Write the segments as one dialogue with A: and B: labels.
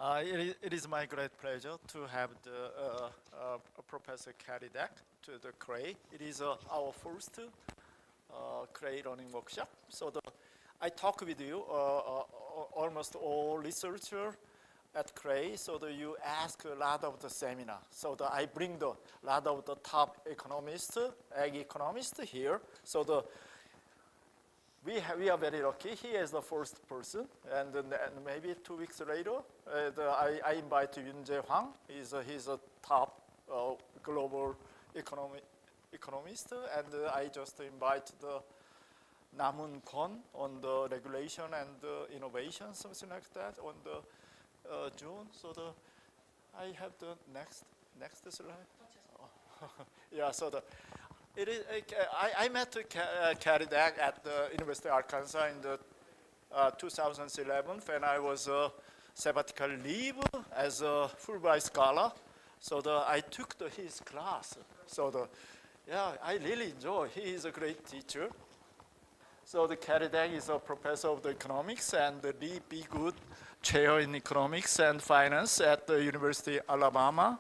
A: It is my great pleasure to have Professor Cary Deck to the KREI. It is our first KREI learning workshop. So I talk with you, almost all researchers at KREI, so you ask a lot of the seminar. So I bring a lot of the top economists, ag economists here. So we are very lucky. He is the first person, and maybe 2 weeks later, I invite Yun Jae Hwang. He's a top global economist, and I just invite the Namun Kwon on the regulation and innovation, something like that, on the June. So I have the next slide. Yeah. So it is. I met Cary Deck at the University of Arkansas in the 2011 when I was sabbatical leave as a Fulbright scholar. So I took his class. So I really enjoy. He is a great teacher. So Cary Deck is a professor of the economics and the Lee B. Good Chair in Economics and Finance at the University of Alabama,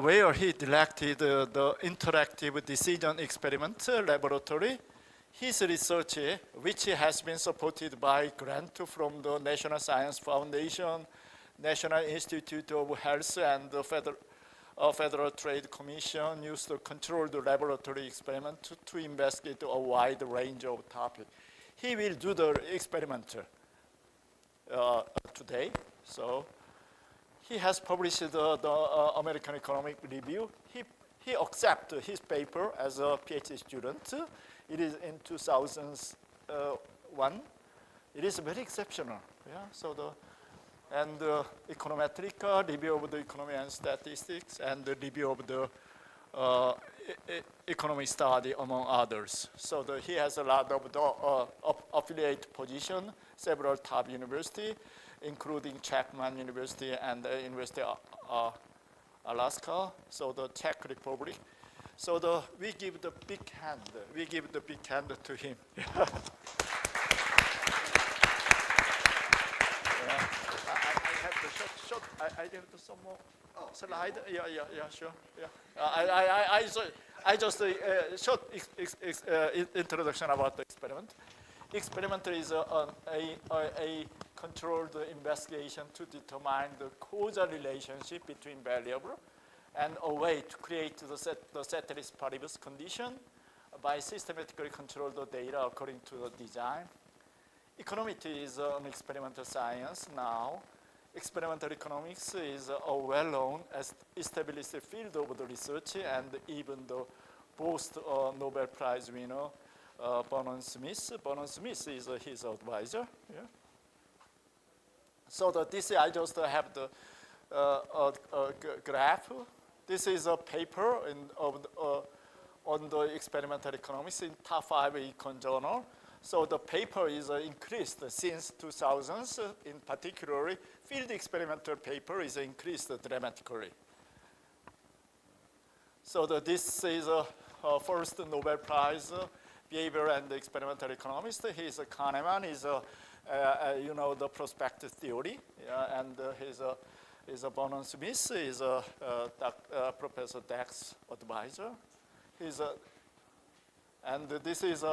A: where he directed the Interactive Decision Experiment Laboratory. His research, which has been supported by grant from the National Science Foundation, National Institute of Health, and the Federal Trade Commission, used to control the laboratory experiment to investigate a wide range of topics. He will do the experiment today. So he has published the American Economic Review. He accepted his paper as a PhD student. It is in 2001. It is very exceptional. Yeah. So and econometric review of the economy and statistics, and the review of the economic study, among others. So he has a lot of the affiliate position, several top universities, including Chapman University and the University of Alaska, so the Czech Republic. So we give the big hand. We give the big hand to him. I have some more slide. Yeah, sure. Yeah. I just short introduction about the experiment. Experiment is a controlled investigation to determine the causal relationship between variables, and a way to create the ceteris paribus condition by systematically control the data according to the design. Econometry is an experimental science now. Experimental economics is a well-known, established field of the research, and even the post Nobel Prize winner, Vernon Smith. Vernon Smith is his advisor. Yeah. So I just have the graph. This is a paper on the experimental economics in top 5 econ journal. So the paper is increased since 2000s. In particular, field experimental paper is increased dramatically. So this is first Nobel Prize, behavior and experimental economist. He's Kahneman is the prospective theory, and he's Vernon Smith is Professor Deck's advisor. And this is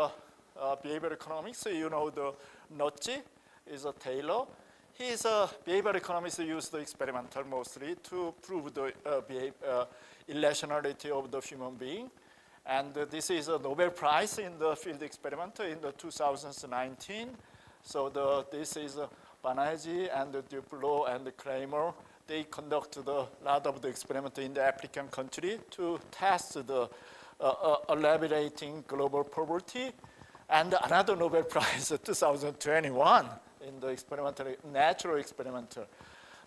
A: behavioral economics. The Nocci is a Taylor. He's a behavioral economist used the experimental mostly to prove the irrationality of the human being. And this is a Nobel Prize in the field experiment in the 2019. So this is Banerjee and Duplo and Kramer. They conduct a lot of the experiment in the African country to test the alleviating global poverty. And another Nobel Prize 2021 in the natural experimental.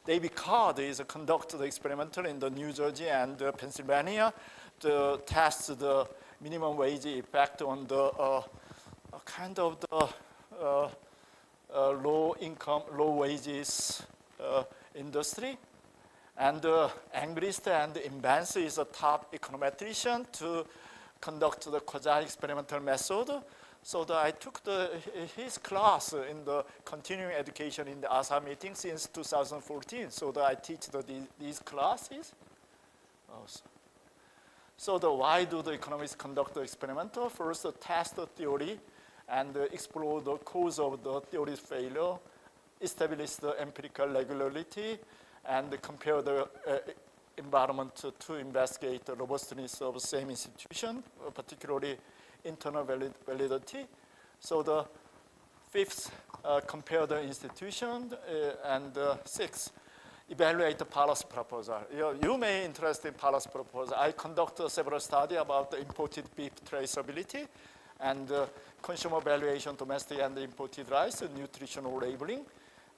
A: David Card is conducted the experimental in the New Jersey and Pennsylvania to test the minimum wage effect on the kind of the low income, low wages industry. And Angrist and Imbansi is a top econometrician to conduct the quasi-experimental method So I took his class in the continuing education in the ASA meeting since 2014. So I teach these classes. So why do the economists conduct the experiment? First, test the theory and explore the cause of the theory's failure, establish the empirical regularity, and compare the environment to investigate the robustness of the same institution, particularly internal validity. So the fifth, compare the institution, and sixth, evaluate the policy proposal. You may be interested in policy proposal. I conducted several studies about the imported beef traceability and consumer valuation, domestic and imported rice, nutritional labeling.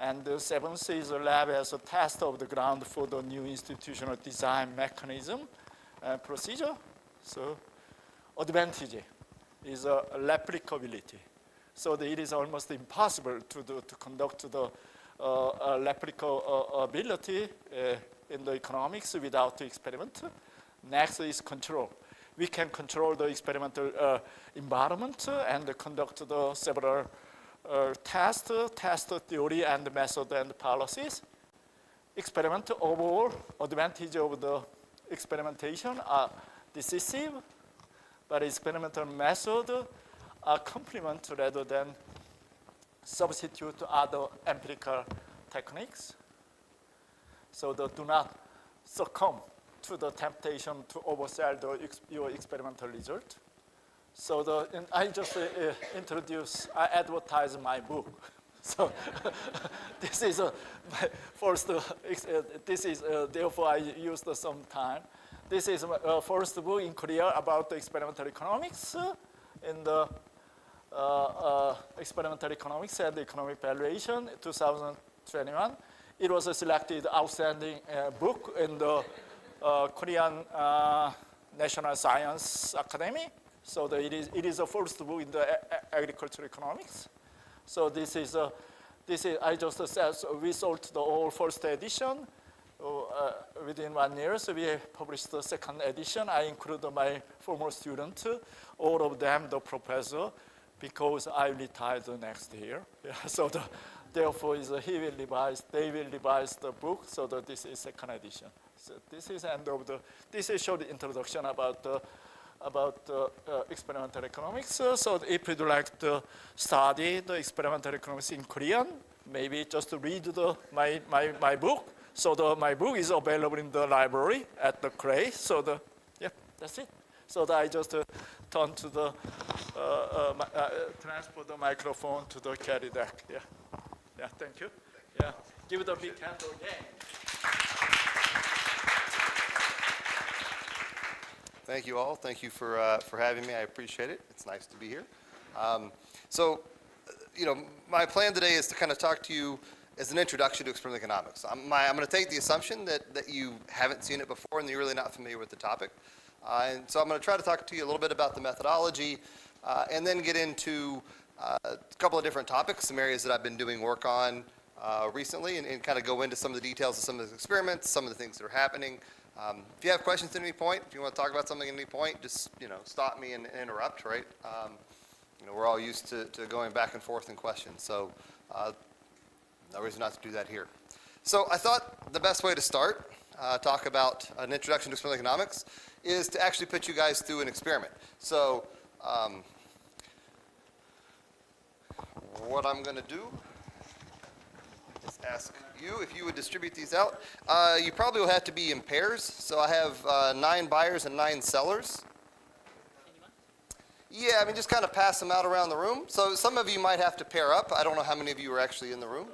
A: And the seventh is a lab as a test of the ground for the new institutional design mechanism and procedure. So advantage is replicability. So it is almost impossible to conduct the replicability in the economics without the experiment. Next is control. We can control the experimental environment and conduct the several test theory and method and policies. Experiment overall advantage of the experimentation are decisive, but experimental method are complement rather than substitute other empirical techniques. So do not succumb to the temptation to oversell your experimental result. So I just I advertise my book. So this is my first, therefore I used some time. This is my first book in Korea about the experimental economics in the experimental economics and economic valuation 2021. It was a selected outstanding book in the Korean National Science Academy. So it is the first book in the agricultural economics. So this is I just said, so we sold the whole first edition within 1 year. So we published the second edition. I included my former students, all of them the professor, because I retired the next year. Yeah, so therefore they will revise the book. So this is second edition. So this is end of this is short introduction about experimental economics. So if you'd like to study the experimental economics in Korean, maybe just read my book. So my book is available in the library at the KREI. So yeah, that's it. So I just turn to the transfer the microphone to the Cary Deck. Yeah, thank you. Yeah, give it a big hand again.
B: Thank you all. Thank you for having me. I appreciate it. It's nice to be here. My plan today is to kind of talk to you as an introduction to experimental economics. I'm going to take the assumption that you haven't seen it before and that you're really not familiar with the topic. And so I'm going to try to talk to you a little bit about the methodology and then get into a couple of different topics, some areas that I've been doing work on recently, and kind of go into some of the details of some of the experiments, some of the things that are happening. If you have questions at any point, if you want to talk about something at any point, just stop me and interrupt, right? We're all used to going back and forth in questions, so no reason not to do that here. So I thought the best way to start, talk about an introduction to experimental economics, is to actually put you guys through an experiment. So what I'm going to do is ask you if you would distribute these out. You probably will have to be in pairs. So I have 9 buyers and 9 sellers. Yeah, I mean, just kind of pass them out around the room. So some of you might have to pair up. I don't know how many of you are actually in the room.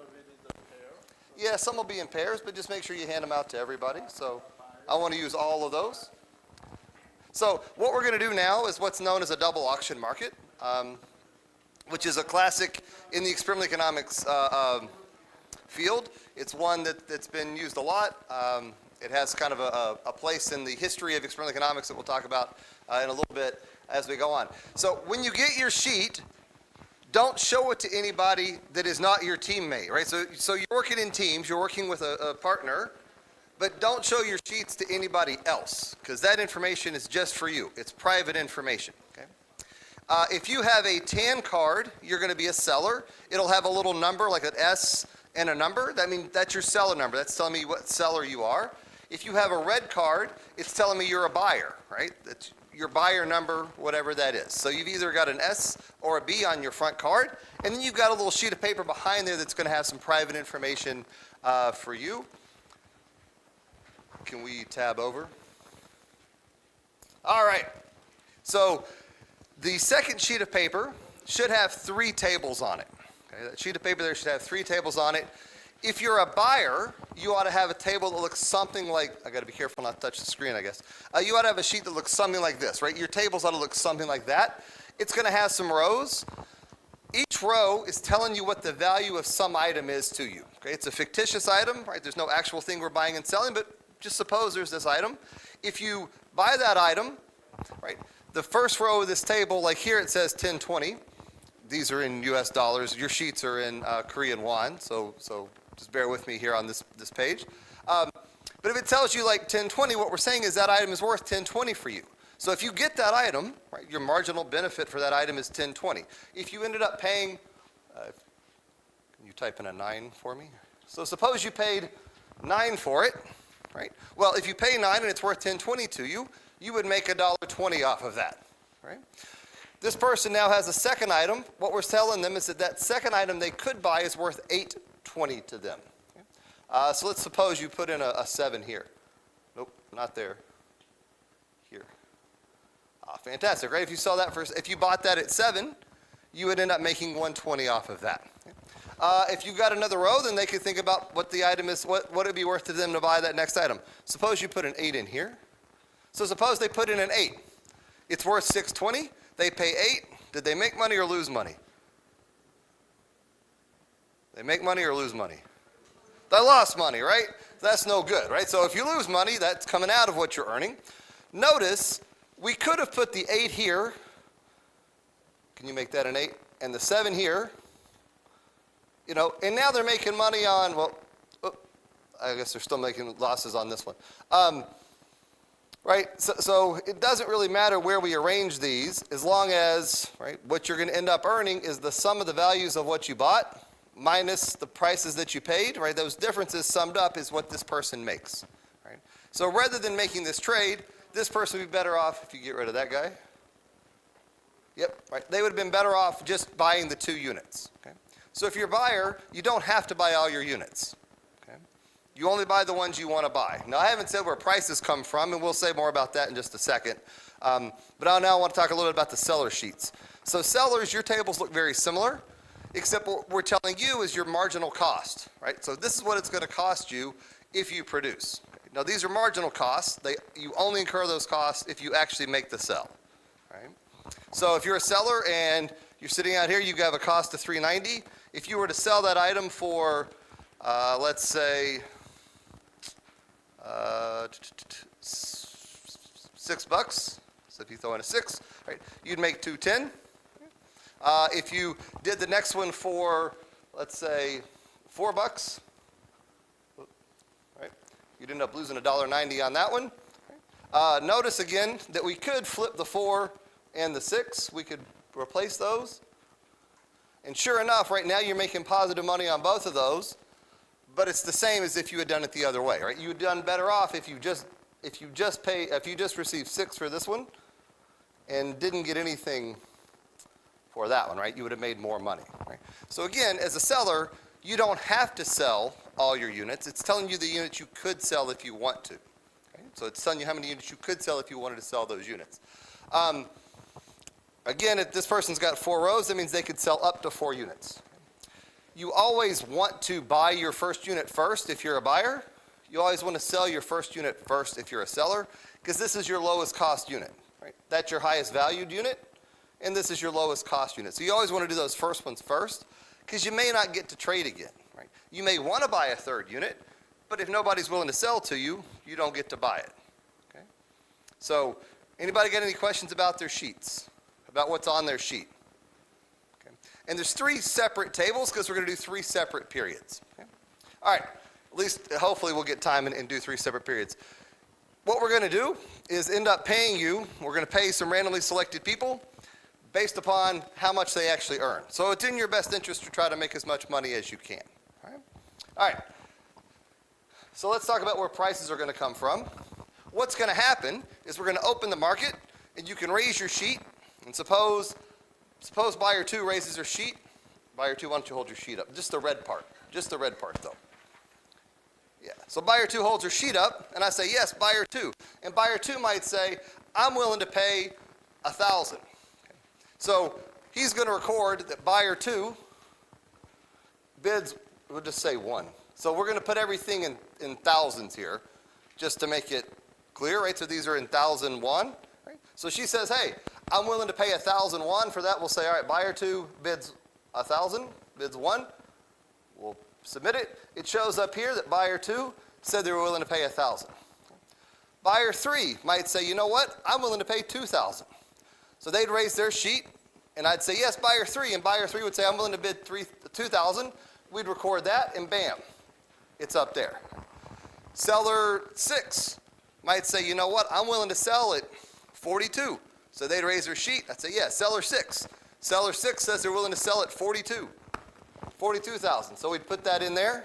B: Yeah, some will be in pairs, but just make sure you hand them out to everybody. So I want to use all of those. So what we're going to do now is what's known as a double auction market, which is a classic in the experimental economics field. It's one that's been used a lot. It has kind of a place in the history of experimental economics that we'll talk about in a little bit as we go on. So when you get your sheet, don't show it to anybody that is not your teammate, right? So you're working in teams, you're working with a partner, but don't show your sheets to anybody else, because that information is just for you. It's private information, okay? If you have a tan card, you're going to be a seller. It'll have a little number like an S and a number. That means that's your seller number. That's telling me what seller you are. If you have a red card, it's telling me you're a buyer, right? That's your buyer number, whatever that is. So you've either got an S or a B on your front card, and then you've got a little sheet of paper behind there that's going to have some private information for you. Can we tab over? All right. So the second sheet of paper should have 3 tables on it. Okay, that sheet of paper there should have 3 tables on it. If you're a buyer, you ought to have a table that looks something like, I got to be careful not to touch the screen, I guess. You ought to have a sheet that looks something like this, right? Your tables ought to look something like that. It's going to have some rows. Each row is telling you what the value of some item is to you. Okay, it's a fictitious item, right? There's no actual thing we're buying and selling, but just suppose there's this item. If you buy that item, right, the first row of this table, like here it says 1020. These are in US dollars. Your sheets are in Korean won, so just bear with me here on this page. But if it tells you like 1020, what we're saying is that item is worth 1020 for you. So if you get that item, right, your marginal benefit for that item is 1020. If you ended up paying, can you type in a 9 for me? So suppose you paid 9 for it, right? Well, if you pay 9 and it's worth 1020 to you, you would make $1.20 off of that, right? This person now has a second item. What we're telling them is that that second item they could buy is worth $8.20 to them. Okay? So let's suppose you put in a 7 here. Nope, not there. Here. Fantastic, right? If you saw that first, if you bought that at 7, you would end up making $1.20 off of that. Okay? If you got another row, then they could think about what the item is, what it would be worth to them to buy that next item. Suppose you put an 8 in here. So suppose they put in an 8. It's worth $6.20. They pay 8. Did they make money or lose money? They make money or lose money? They lost money, right? That's no good, right? So if you lose money, that's coming out of what you're earning. Notice, we could have put the 8 here. Can you make that an 8? And the 7 here. You know, and now they're making money on, well, I guess they're still making losses on this one. Right, so it doesn't really matter where we arrange these, as long as, right, what you're going to end up earning is the sum of the values of what you bought minus the prices that you paid, right? Those differences summed up is what this person makes, right? So rather than making this trade, this person would be better off if you get rid of that guy. Yep, right. They would have been better off just buying the 2 units. Okay? So if you're a buyer, you don't have to buy all your units. You only buy the ones you want to buy. Now, I haven't said where prices come from, and we'll say more about that in just a second. But I now want to talk a little bit about the seller sheets. So sellers, your tables look very similar, except what we're telling you is your marginal cost, right? So this is what it's going to cost you if you produce. Now, these are marginal costs. You only incur those costs if you actually make the sell, right? So if you're a seller and you're sitting out here, you have a cost of $3.90. If you were to sell that item for, let's say, $6. So if you throw in a 6, right, you'd make $2.10. If you did the next one for, let's say, $4, right, you'd end up losing $1.90 on that one. Notice again that we could flip the 4 and the 6. We could replace those. And sure enough, right now you're making positive money on both of those. But it's the same as if you had done it the other way, right? You would have done better off if you just received 6 for this one and didn't get anything for that one, right? You would have made more money, right? So again, as a seller, you don't have to sell all your units. It's telling you the units you could sell if you want to. Okay? So it's telling you how many units you could sell if you wanted to sell those units. Again, if this person's got 4 rows, that means they could sell up to 4 units. You always want to buy your first unit first if you're a buyer. You always want to sell your first unit first if you're a seller, because this is your lowest cost unit, right? That's your highest valued unit, and this is your lowest cost unit. So you always want to do those first ones first, because you may not get to trade again, right? You may want to buy a 3rd unit, but if nobody's willing to sell to you, you don't get to buy it, okay? So anybody got any questions about their sheets, about what's on their sheet? And there's 3 separate tables because we're going to do 3 separate periods. Okay? All right, at least hopefully we'll get time and do 3 separate periods. What we're going to do is end up paying you, we're going to pay some randomly selected people based upon how much they actually earn. So it's in your best interest to try to make as much money as you can. All right. So let's talk about where prices are going to come from. What's going to happen is we're going to open the market, and you can raise your sheet. And suppose buyer 2 raises their sheet. Buyer 2, why don't you hold your sheet up? Just the red part. Just the red part, though. Yeah. So buyer 2 holds her sheet up, and I say, yes, buyer 2. And buyer 2 might say, I'm willing to pay 1,000. Okay. So he's going to record that buyer 2 bids, we'll just say 1. So we're going to put everything in thousands here, just to make it clear, right? So these are in 1,001. Right? So she says, hey, I'm willing to pay 1,001. For that, we'll say, all right, buyer 2 bids 1,000, bids 1. We'll submit it. It shows up here that buyer 2 said they were willing to pay 1,000. Buyer 3 might say, you know what? I'm willing to pay 2,000. So they'd raise their sheet, and I'd say, yes, buyer 3. And buyer 3 would say, I'm willing to bid 2,000. We'd record that, and bam, it's up there. Seller 6 might say, you know what? I'm willing to sell at 42. So they'd raise their sheet. I'd say, yes, seller 6. Seller 6 says they're willing to sell at 42,000. So we'd put that in there.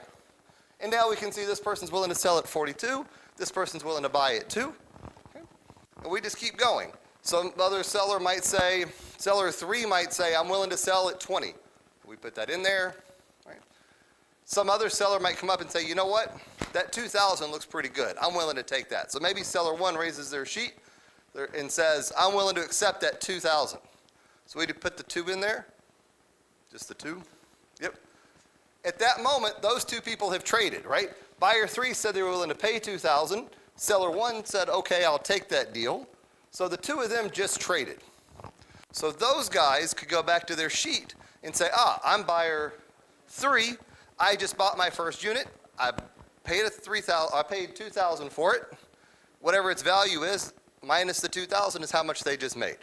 B: And now we can see this person's willing to sell at 42. This person's willing to buy at 2. Okay. And we just keep going. Some other seller might say, seller 3 might say, I'm willing to sell at 20. We put that in there. Right. Some other seller might come up and say, you know what? That 2,000 looks pretty good. I'm willing to take that. So maybe seller 1 raises their sheet and says, I'm willing to accept that 2,000. So we'd put the 2 in there. Just the 2. Yep. At that moment, those 2 people have traded, right? Buyer 3 said they were willing to pay 2,000. Seller 1 said, okay, I'll take that deal. So the 2 of them just traded. So those guys could go back to their sheet and say, I'm buyer 3. I just bought my first unit. I paid $2,000 for it. Whatever its value is, minus the 2,000 is how much they just made.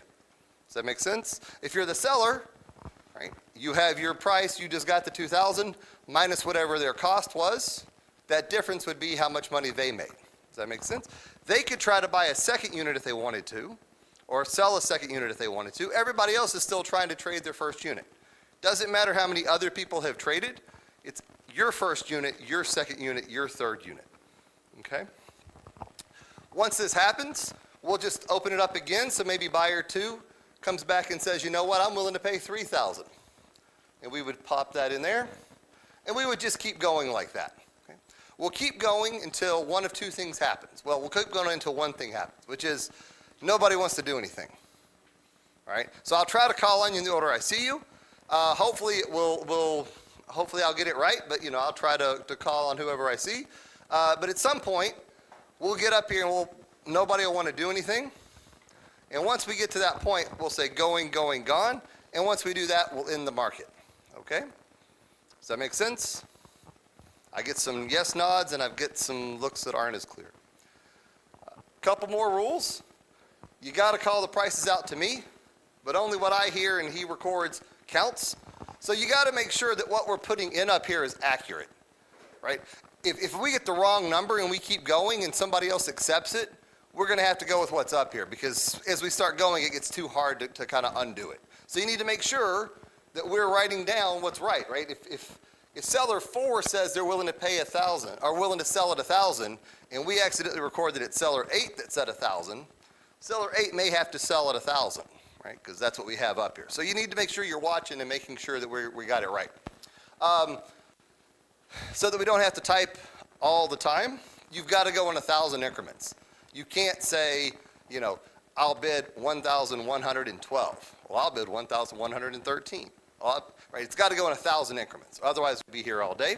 B: Does that make sense? If you're the seller, right, you have your price, you just got the 2,000 minus whatever their cost was. That difference would be how much money they made. Does that make sense? They could try to buy a second unit if they wanted to, or sell a second unit if they wanted to. Everybody else is still trying to trade their first unit. Doesn't matter how many other people have traded. It's your first unit, your second unit, your third unit. Okay? Once this happens, we'll just open it up again. So maybe buyer 2 comes back and says, you know what, I'm willing to pay 3,000. And we would pop that in there. And we would just keep going like that. Okay? We'll keep going until one of 2 things happens. Well, we'll keep going until one thing happens, which is nobody wants to do anything. All right? So I'll try to call on you in the order I see you. Hopefully I'll get it right, but I'll try to call on whoever I see. But at some point, we'll get up here and nobody will want to do anything. And once we get to that point, we'll say going, going, gone. And once we do that, we'll end the market. Okay? Does that make sense? I get some yes nods and I get some looks that aren't as clear. Couple more rules. You got to call the prices out to me, but only what I hear and he records counts. So you got to make sure that what we're putting in up here is accurate, right? If we get the wrong number and we keep going and somebody else accepts it, we're going to have to go with what's up here because as we start going, it gets too hard to kind of undo it. So you need to make sure that we're writing down what's right? If seller 4 says they're willing to pay 1,000 or willing to sell at 1,000, and we accidentally record that it's seller 8 that said 1,000, seller 8 may have to sell at 1,000, right? Because that's what we have up here. So you need to make sure you're watching and making sure that we got it right. So that we don't have to type all the time, you've got to go in 1,000 increments. You can't say, I'll bid 1,112. Well, I'll bid 1,113. Right? It's got to go in 1,000 increments. Otherwise, we'll be here all day.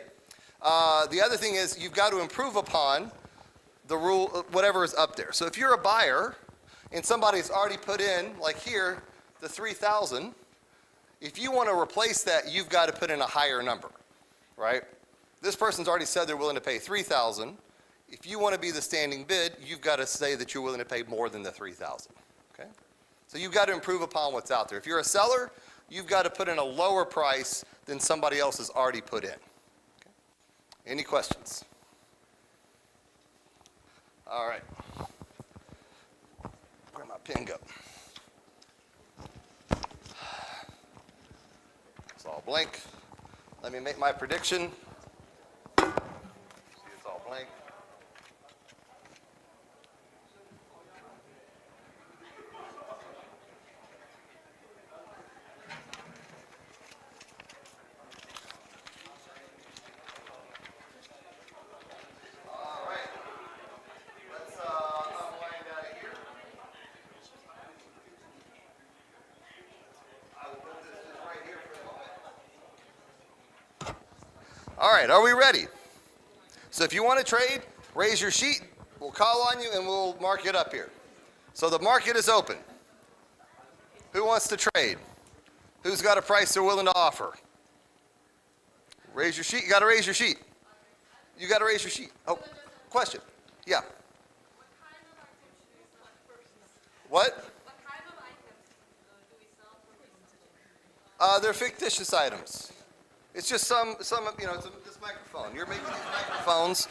B: The other thing is you've got to improve upon the rule, whatever is up there. So if you're a buyer and somebody's already put in, like here, the 3,000, if you want to replace that, you've got to put in a higher number, right? This person's already said they're willing to pay 3,000. If you want to be the standing bid, you've got to say that you're willing to pay more than the 3,000. Okay? So you've got to improve upon what's out there. If you're a seller, you've got to put in a lower price than somebody else has already put in. Okay? Any questions? All right. Where'd my pen go? blank. Let me make my prediction. See, it's all blank. All right. Let's unwind out of here. I will put this just right here for a moment. All right, are we ready? So if you want to trade, raise your sheet. We'll call on you and we'll mark it up here. So the market is open. Who wants to trade? Who's got a price they're willing to offer? Raise your sheet. You got to raise your sheet. You got to raise your sheet. Oh, question. Yeah. What?
C: What kind of items do we sell for this?
B: They're fictitious items. It's just some it's this microphone. You're making these microphones,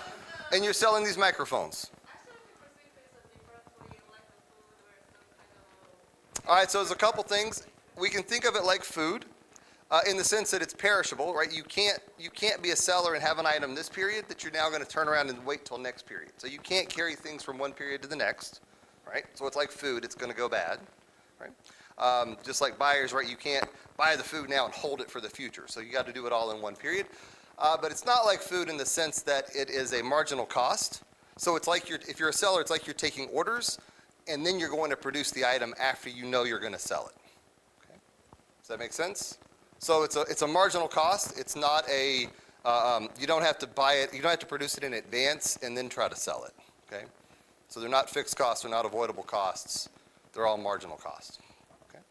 B: and you're selling these microphones. All right, so there's a couple things. We can think of it like food, in the sense that it's perishable, right? You can't be a seller and have an item this period that you're now going to turn around and wait till next period. So you can't carry things from one period to the next, right? So it's like food; it's going to go bad, right? Just like buyers, right? You can't buy the food now and hold it for the future. So you got to do it all in one period. But it's not like food in the sense that it is a marginal cost. So it's like if you're a seller, it's like you're taking orders, and then you're going to produce the item after you know you're going to sell it. Okay? Does that make sense? So it's a marginal cost. It's not a you don't have to buy it. You don't have to produce it in advance and then try to sell it. Okay? So they're not fixed costs. They're not avoidable costs. They're all marginal costs. Okay?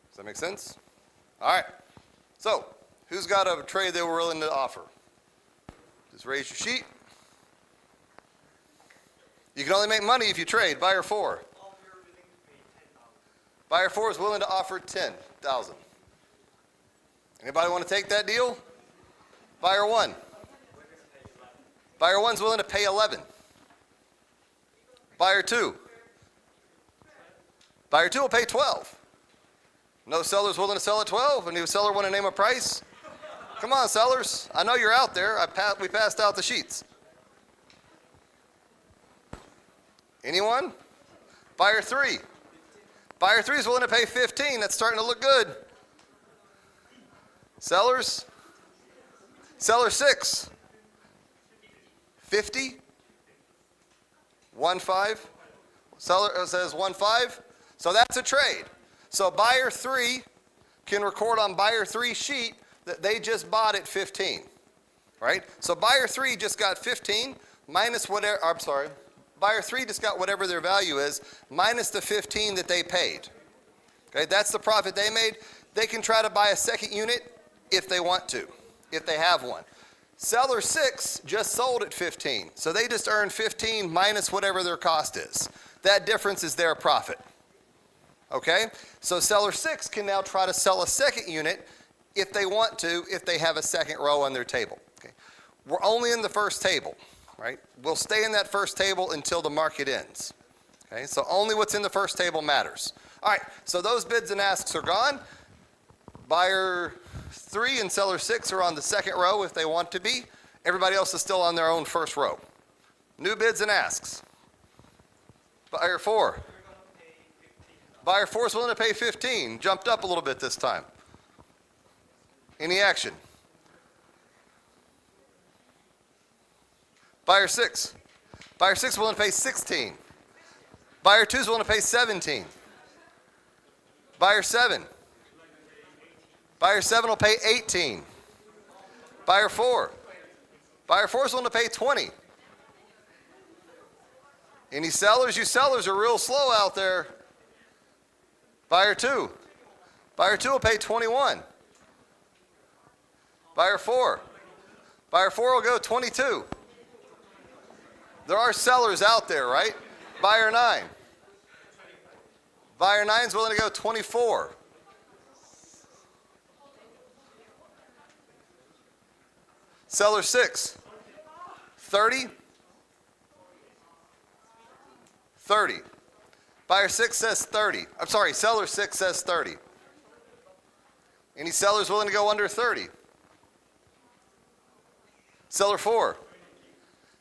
B: Does that make sense? All right. So who's got a trade they were willing to offer? Just raise your sheet. You can only make money if you trade. Buyer 4. Buyer 4 is willing to offer 10,000. Anybody want to take that deal? Buyer 1. Buyer 1's willing to pay 11. Buyer 2. Buyer 2 will pay 12. No seller's willing to sell at 12. Any seller want to name a price? Come on, sellers. I know you're out there. We passed out the sheets. Anyone? Buyer 3. Buyer 3 is willing to pay 15. That's starting to look good. Sellers? Seller 6. 50? 1.5. Seller says 1.5. So that's a trade. So buyer 3 can record on buyer 3's sheet that they just bought at 15. Right? So buyer 3 just got 15 minus whatever, I'm sorry. Buyer 3 just got whatever their value is, minus the 15 that they paid. Okay, that's the profit they made. They can try to buy a second unit if they want to, if they have one. Seller 6 just sold at 15, so they just earned 15 minus whatever their cost is. That difference is their profit. Okay, so seller 6 can now try to sell a second unit if they want to, if they have a second row on their table. Okay, we're only in the first table. Right? We'll stay in that first table until the market ends. Okay, so only what's in the first table matters. All right, so those bids and asks are gone. Buyer 3 and seller 6 are on the second row if they want to be. Everybody else is still on their own first row. New bids and asks. Buyer 4. Buyer 4 is willing to pay 15. Jumped up a little bit this time. Any action? Buyer 6. Buyer 6 is willing to pay 16. Buyer 2 is willing to pay 17. Buyer 7. Buyer 7 will pay 18. Buyer 4. Buyer 4 is willing to pay 20. Any sellers? You sellers are real slow out there. Buyer 2. Buyer 2 will pay 21. Buyer 4. Buyer 4 will go 22. There are sellers out there, right? Buyer 9. Buyer 9 is willing to go 24. Seller 6. 30. 30. Buyer 6 says 30. I'm sorry, seller 6 says 30. Any sellers willing to go under 30? Seller 4.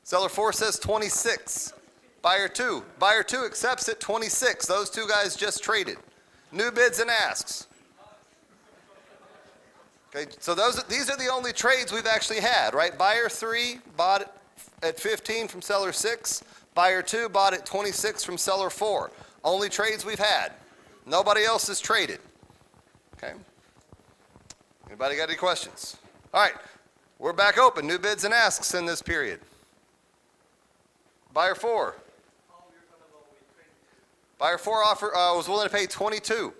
B: Seller 4 says 26. Buyer 2. Buyer 2 accepts at 26. Those two guys just traded. New bids and asks. Okay, so these are the only trades we've actually had, right? Buyer 3 bought it at 15 from seller 6. Buyer 2 bought at 26 from seller 4. Only trades we've had. Nobody else has traded. Okay. Anybody got any questions? All right, we're back open. New bids and asks in this period. Buyer 4. Buyer 4 was willing to pay 22.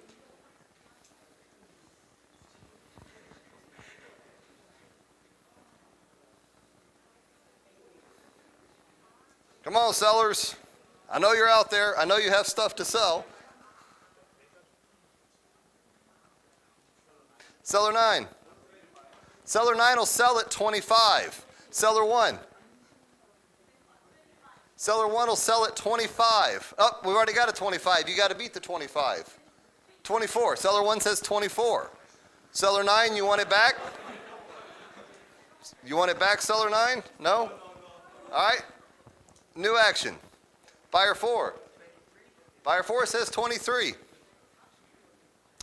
B: Come on, sellers. I know you're out there. I know you have stuff to sell. Seller 9. Seller 9 will sell at 25. Seller 1. Seller 1 will sell at 25. Oh, we've already got a 25. You got to beat the 25. 24. Seller 1 says 24. Seller 9, you want it back? You want it back, seller 9? No? All right. New action. Buyer 4. Buyer 4 says 23.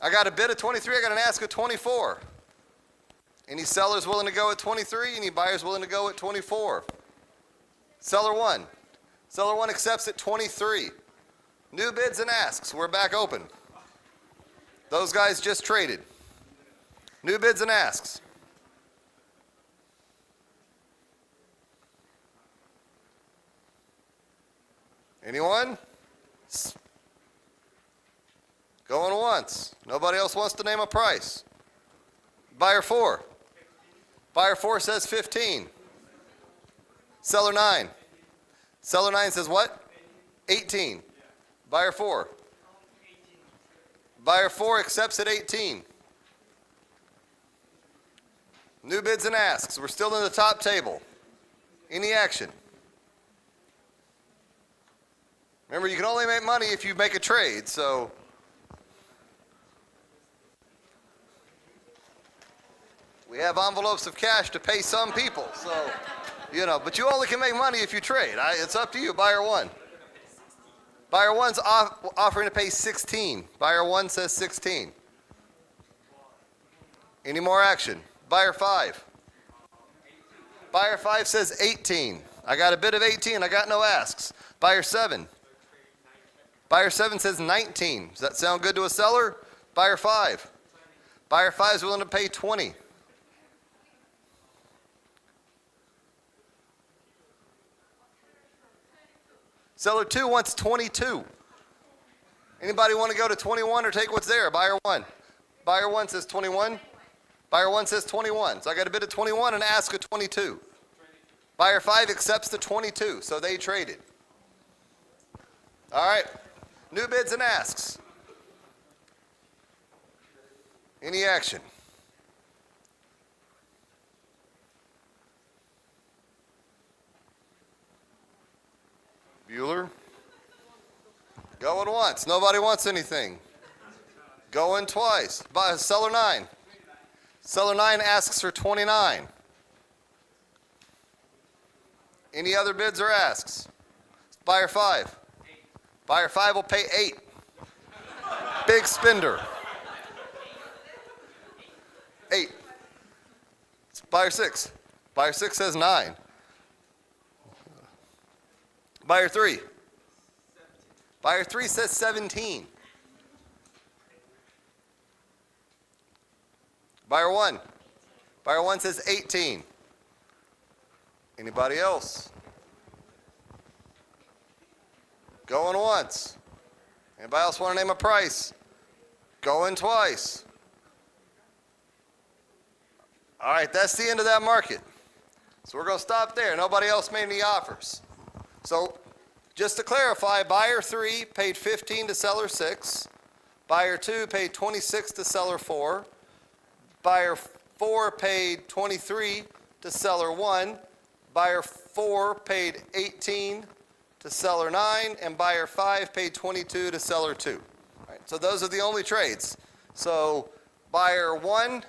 B: I got a bid of 23. I got an ask of 24. Any sellers willing to go at 23? Any buyers willing to go at 24? Seller 1. Seller 1 accepts at 23. New bids and asks. We're back open. Those guys just traded. New bids and asks. Anyone? Going once. Nobody else wants to name a price. Buyer 4. Buyer 4 says 15. Seller 9. Seller 9 says what? 18. Buyer 4. Buyer 4 accepts at 18. New bids and asks. We're still in the top table. Any action? Remember, you can only make money if you make a trade, so. We have envelopes of cash to pay some people, so, but you only can make money if you trade. It's up to you, buyer 1. Buyer 1's offering to pay 16. Buyer 1 says 16. Any more action? Buyer 5. Buyer 5 says 18. I got a bid of 18. I got no asks. Buyer 7. Buyer 7 says 19. Does that sound good to a seller? Buyer 5. Buyer 5 is willing to pay 20. Seller 2 wants 22. Anybody want to go to 21 or take what's there? Buyer 1. Buyer 1 says 21. Buyer 1 says 21. So I got a bid of 21 and ask of 22. Buyer 5 accepts the 22, so they traded. All right. New bids and asks. Any action? Bueller? Going once. Nobody wants anything. Going twice. Seller 9. Seller 9 asks for 29. Any other bids or asks? Buyer 5. Buyer 5 will pay 8. Big spender. 8. Buyer 6. Buyer 6 says 9. Buyer 3. Buyer 3 says 17. Buyer 1. Buyer 1 says 18. Anybody else? Going once. Anybody else want to name a price? Going twice. All right, that's the end of that market. So we're going to stop there. Nobody else made any offers. So just to clarify, buyer 3 paid 15 to seller 6. Buyer 2 paid 26 to seller 4. Buyer 4 paid 23 to seller 1. Buyer 4 paid 18 to seller 9. And buyer 5 paid 22 to seller 2. All right, so those are the only trades. So Buyer 1,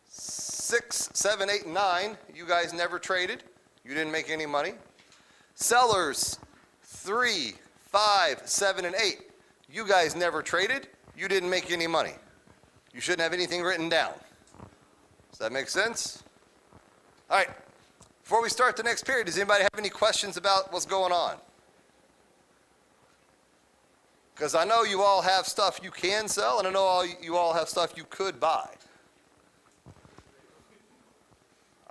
B: 6, 7, 8, and 9, you guys never traded. You didn't make any money. Sellers 3, 5, 7, and 8, you guys never traded. You didn't make any money. You shouldn't have anything written down. Does that make sense? All right. Before we start the next period, does anybody have any questions about what's going on? Because I know you all have stuff you can sell, and I know you all have stuff you could buy.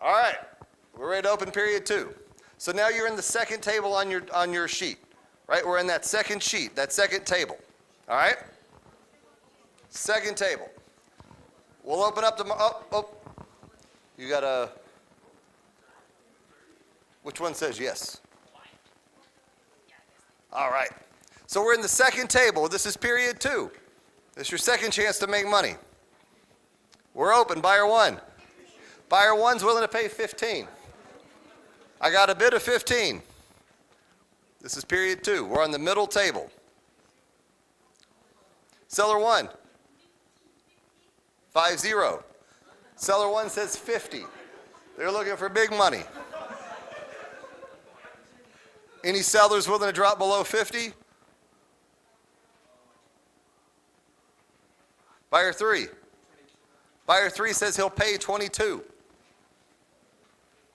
B: All right, we're ready to open period 2. So now you're in the second table on your sheet, right? We're in that second sheet, that second table. All right? Second table. We'll open up the, you got a, which one says yes? All right. So we're in the second table. This is period 2. This is your second chance to make money. We're open, buyer 1. Buyer 1's willing to pay 15. I got a bid of 15. This is period 2. We're on the middle table. Seller 1, 50. Seller 1 says 50. They're looking for big money. Any sellers willing to drop below 50? Buyer 3. Buyer 3 says he'll pay 22.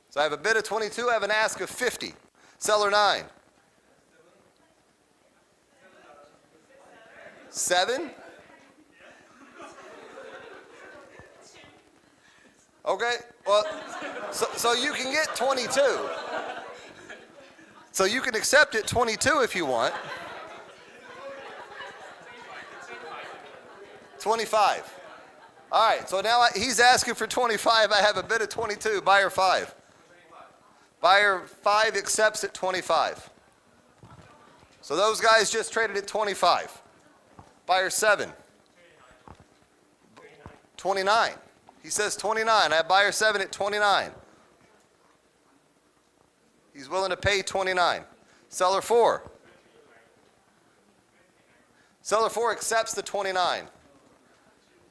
B: So I have a bid of 22, I have an ask of 50. Seller 9. 7? Okay, well, so you can get 22. So you can accept it 22 if you want. 25. All right, so now he's asking for 25. I have a bid of 22. Buyer 5. Buyer 5 accepts at 25. So those guys just traded at 25. Buyer 7. 29. He says 29. I have buyer 7 at 29. He's willing to pay 29. Seller 4. Seller 4 accepts the 29.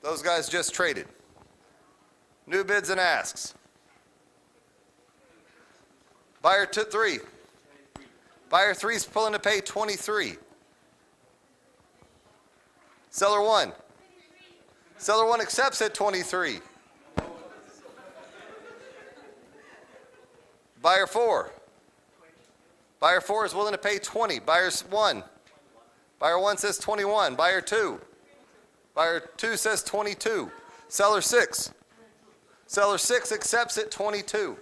B: Those guys just traded. New bids and asks. Buyer 3. Buyer 3 is willing to pay 23. Seller 1. Seller 1 accepts at 23. Buyer 4. Buyer 4 is willing to pay 20. Buyer 1. Buyer 1 says 21. Buyer 2. Buyer 2 says 22. Seller 6. Seller 6 accepts at 22.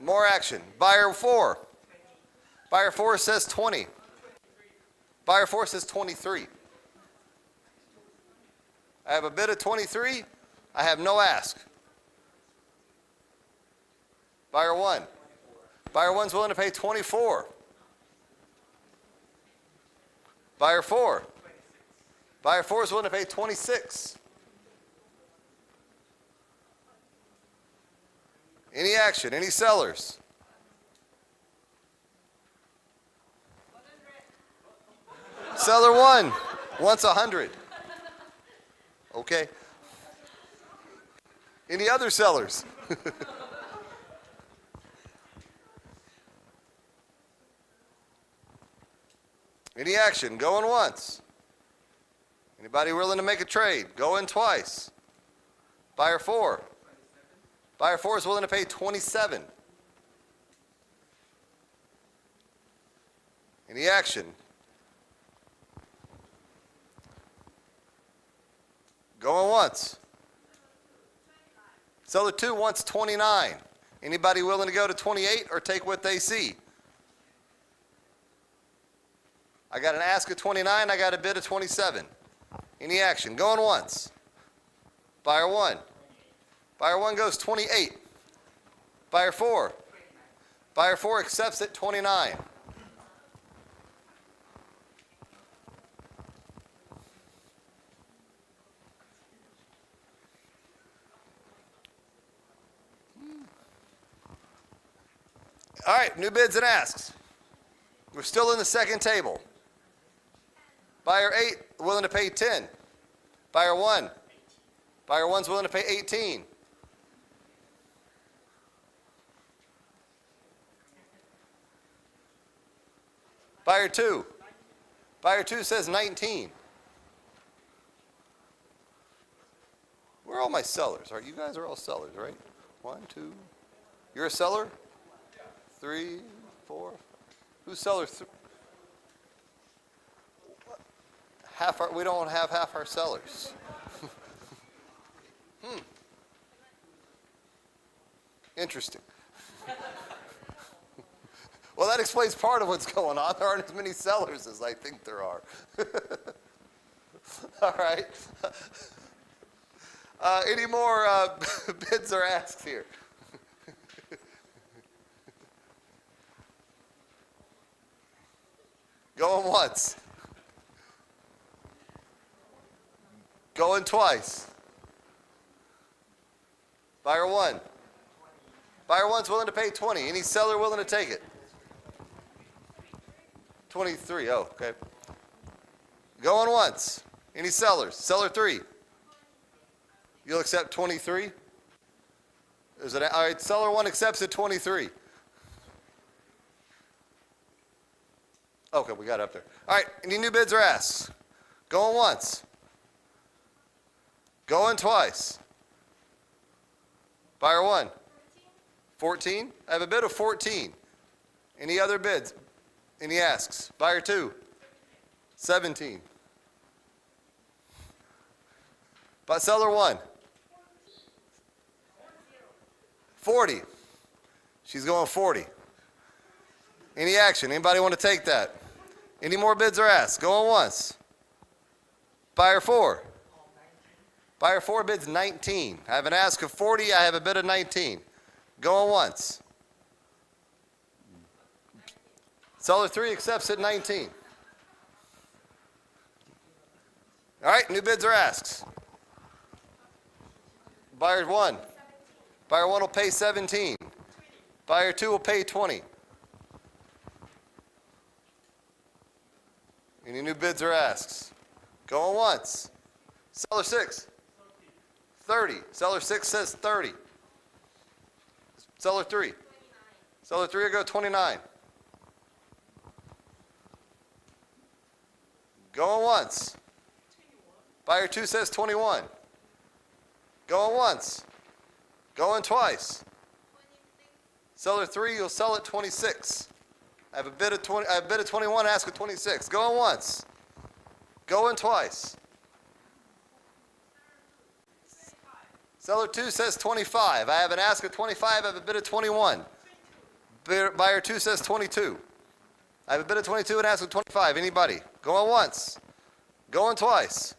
B: More action. Buyer 4. Buyer 4 says 20. Buyer 4 says 23. I have a bid of 23. I have no ask. Buyer 1. Buyer 1's willing to pay 24. Buyer 4. Buyer 4 is willing to pay 26. Any action? Any sellers? Seller 1 wants 100. Okay. Any other sellers? Any action? Going once. Anybody willing to make a trade? Going twice. Buyer 4. Buyer 4 is willing to pay 27. Any action? Going once. Seller 2 wants 29. Anybody willing to go to 28 or take what they see? I got an ask of 29. I got a bid of 27. Any action? Going once. Buyer 1. Buyer 1 goes 28. Buyer 4. Buyer 4 accepts at 29. All right, new bids and asks. We're still in the second table. Buyer 8 willing to pay 10. Buyer 1. Buyer 1's willing to pay 18. Buyer 2. Buyer 2 says 19. Where are all my sellers? All right, you guys are all sellers, right? 1, 2. You're a seller? 3, 4. Who's seller? We don't have half our sellers. Interesting. Well, that explains part of what's going on. There aren't as many sellers as I think there are. All right. Any more bids or asks here? Going once. Going twice. Buyer 1. Buyer 1's willing to pay 20. Any seller willing to take it? 23. Oh, okay. Going once. Any sellers? Seller 3. You'll accept 23? All right, seller 1 accepts at 23. Okay, we got it up there. All right, any new bids or asks? Going once. Going twice. Buyer 1. 14? I have a bid of 14. Any other bids? Any asks? Buyer 2. 17. But seller 1. 40. She's going 40. Any action? Anybody want to take that? Any more bids or asks? Going once. Buyer 4. Buyer 4 bids 19. I have an ask of 40. I have a bid of 19. Going once. Seller 3 accepts at 19. All right, new bids or asks. Buyer 1. Buyer 1 will pay 17. Buyer 2 will pay 20. Any new bids or asks? Going once. Seller 6. 30. Seller 6 says 30. Seller 3. Seller 3 will go 29. Going once. Buyer 2 says 21. Going once. Going twice. Seller 3, you'll sell at 26. I have a bid of 20. I have a bid of 21. Ask at 26. Going once. Going twice. Seller 2 says 25. I have an ask of 25. I have a bid of 21. Buyer 2 says 22. I have a bid of 22 and ask of 25. Anybody? Going once. Going twice.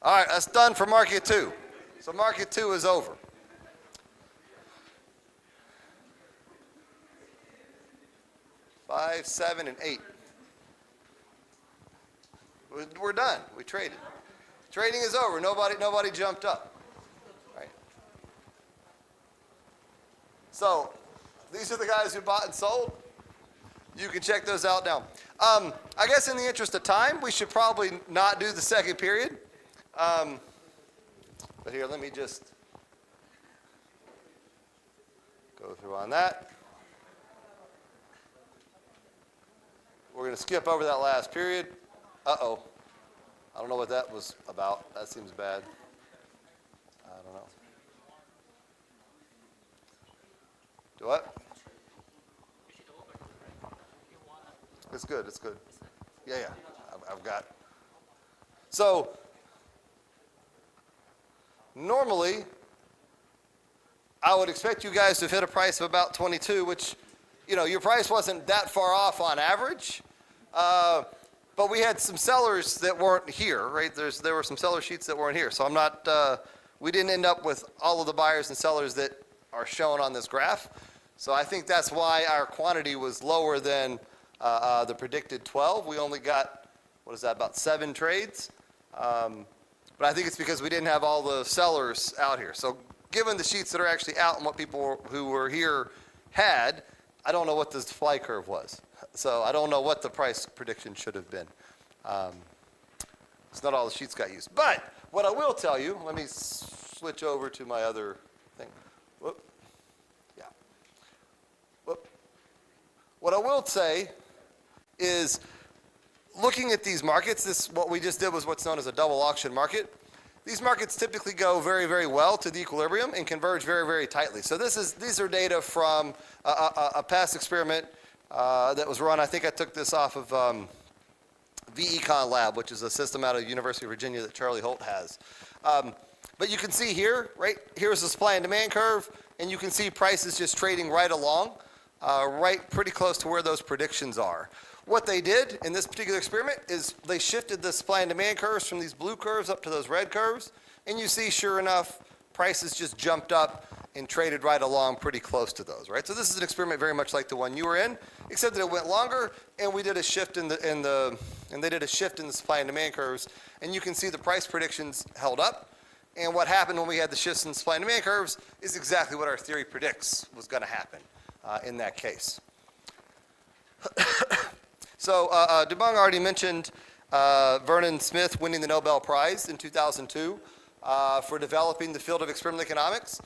B: All right, that's done for market 2. So market 2 is over. Five, 7, and 8. We're done. We traded. Trading is over. Nobody jumped up. Right. So these are the guys who bought and sold. You can check those out now. I guess in the interest of time, we should probably not do the second period. But here, let me just go through on that. We're going to skip over that last period. Uh-oh. I don't know what that was about. That seems bad. I don't know. Do what? It's good. It's good. Yeah. I've got. So normally, I would expect you guys to hit a price of about 22, which, your price wasn't that far off on average. But we had some sellers that weren't here, right? There were some seller sheets that weren't here. So we didn't end up with all of the buyers and sellers that are shown on this graph. So I think that's why our quantity was lower than the predicted 12. We only got, about 7 trades. But I think it's because we didn't have all the sellers out here. So given the sheets that are actually out and what people who were here had, I don't know what the supply curve was. So I don't know what the price prediction should have been. It's not all the sheets got used. But what I will tell you, let me switch over to my other thing. Whoop. Yeah. Whoop. What I will say is, looking at these markets, what we just did was what's known as a double auction market. These markets typically go very, very well to the equilibrium and converge very, very tightly. So these are data from a past experiment that was run. I think I took this off of VEcon Lab, which is a system out of University of Virginia that Charlie Holt has. But you can see here, right, here's the supply and demand curve, and you can see prices just trading right along, right pretty close to where those predictions are. What they did in this particular experiment is they shifted the supply and demand curves from these blue curves up to those red curves, and you see, sure enough, prices just jumped up and traded right along pretty close to those, right? So this is an experiment very much like the one you were in, except that it went longer, and we did a shift in they did a shift in the supply and demand curves, and you can see the price predictions held up. And what happened when we had the shifts in supply and demand curves is exactly what our theory predicts was going to happen in that case. So Dubong already mentioned Vernon Smith winning the Nobel Prize in 2002 for developing the field of experimental economics,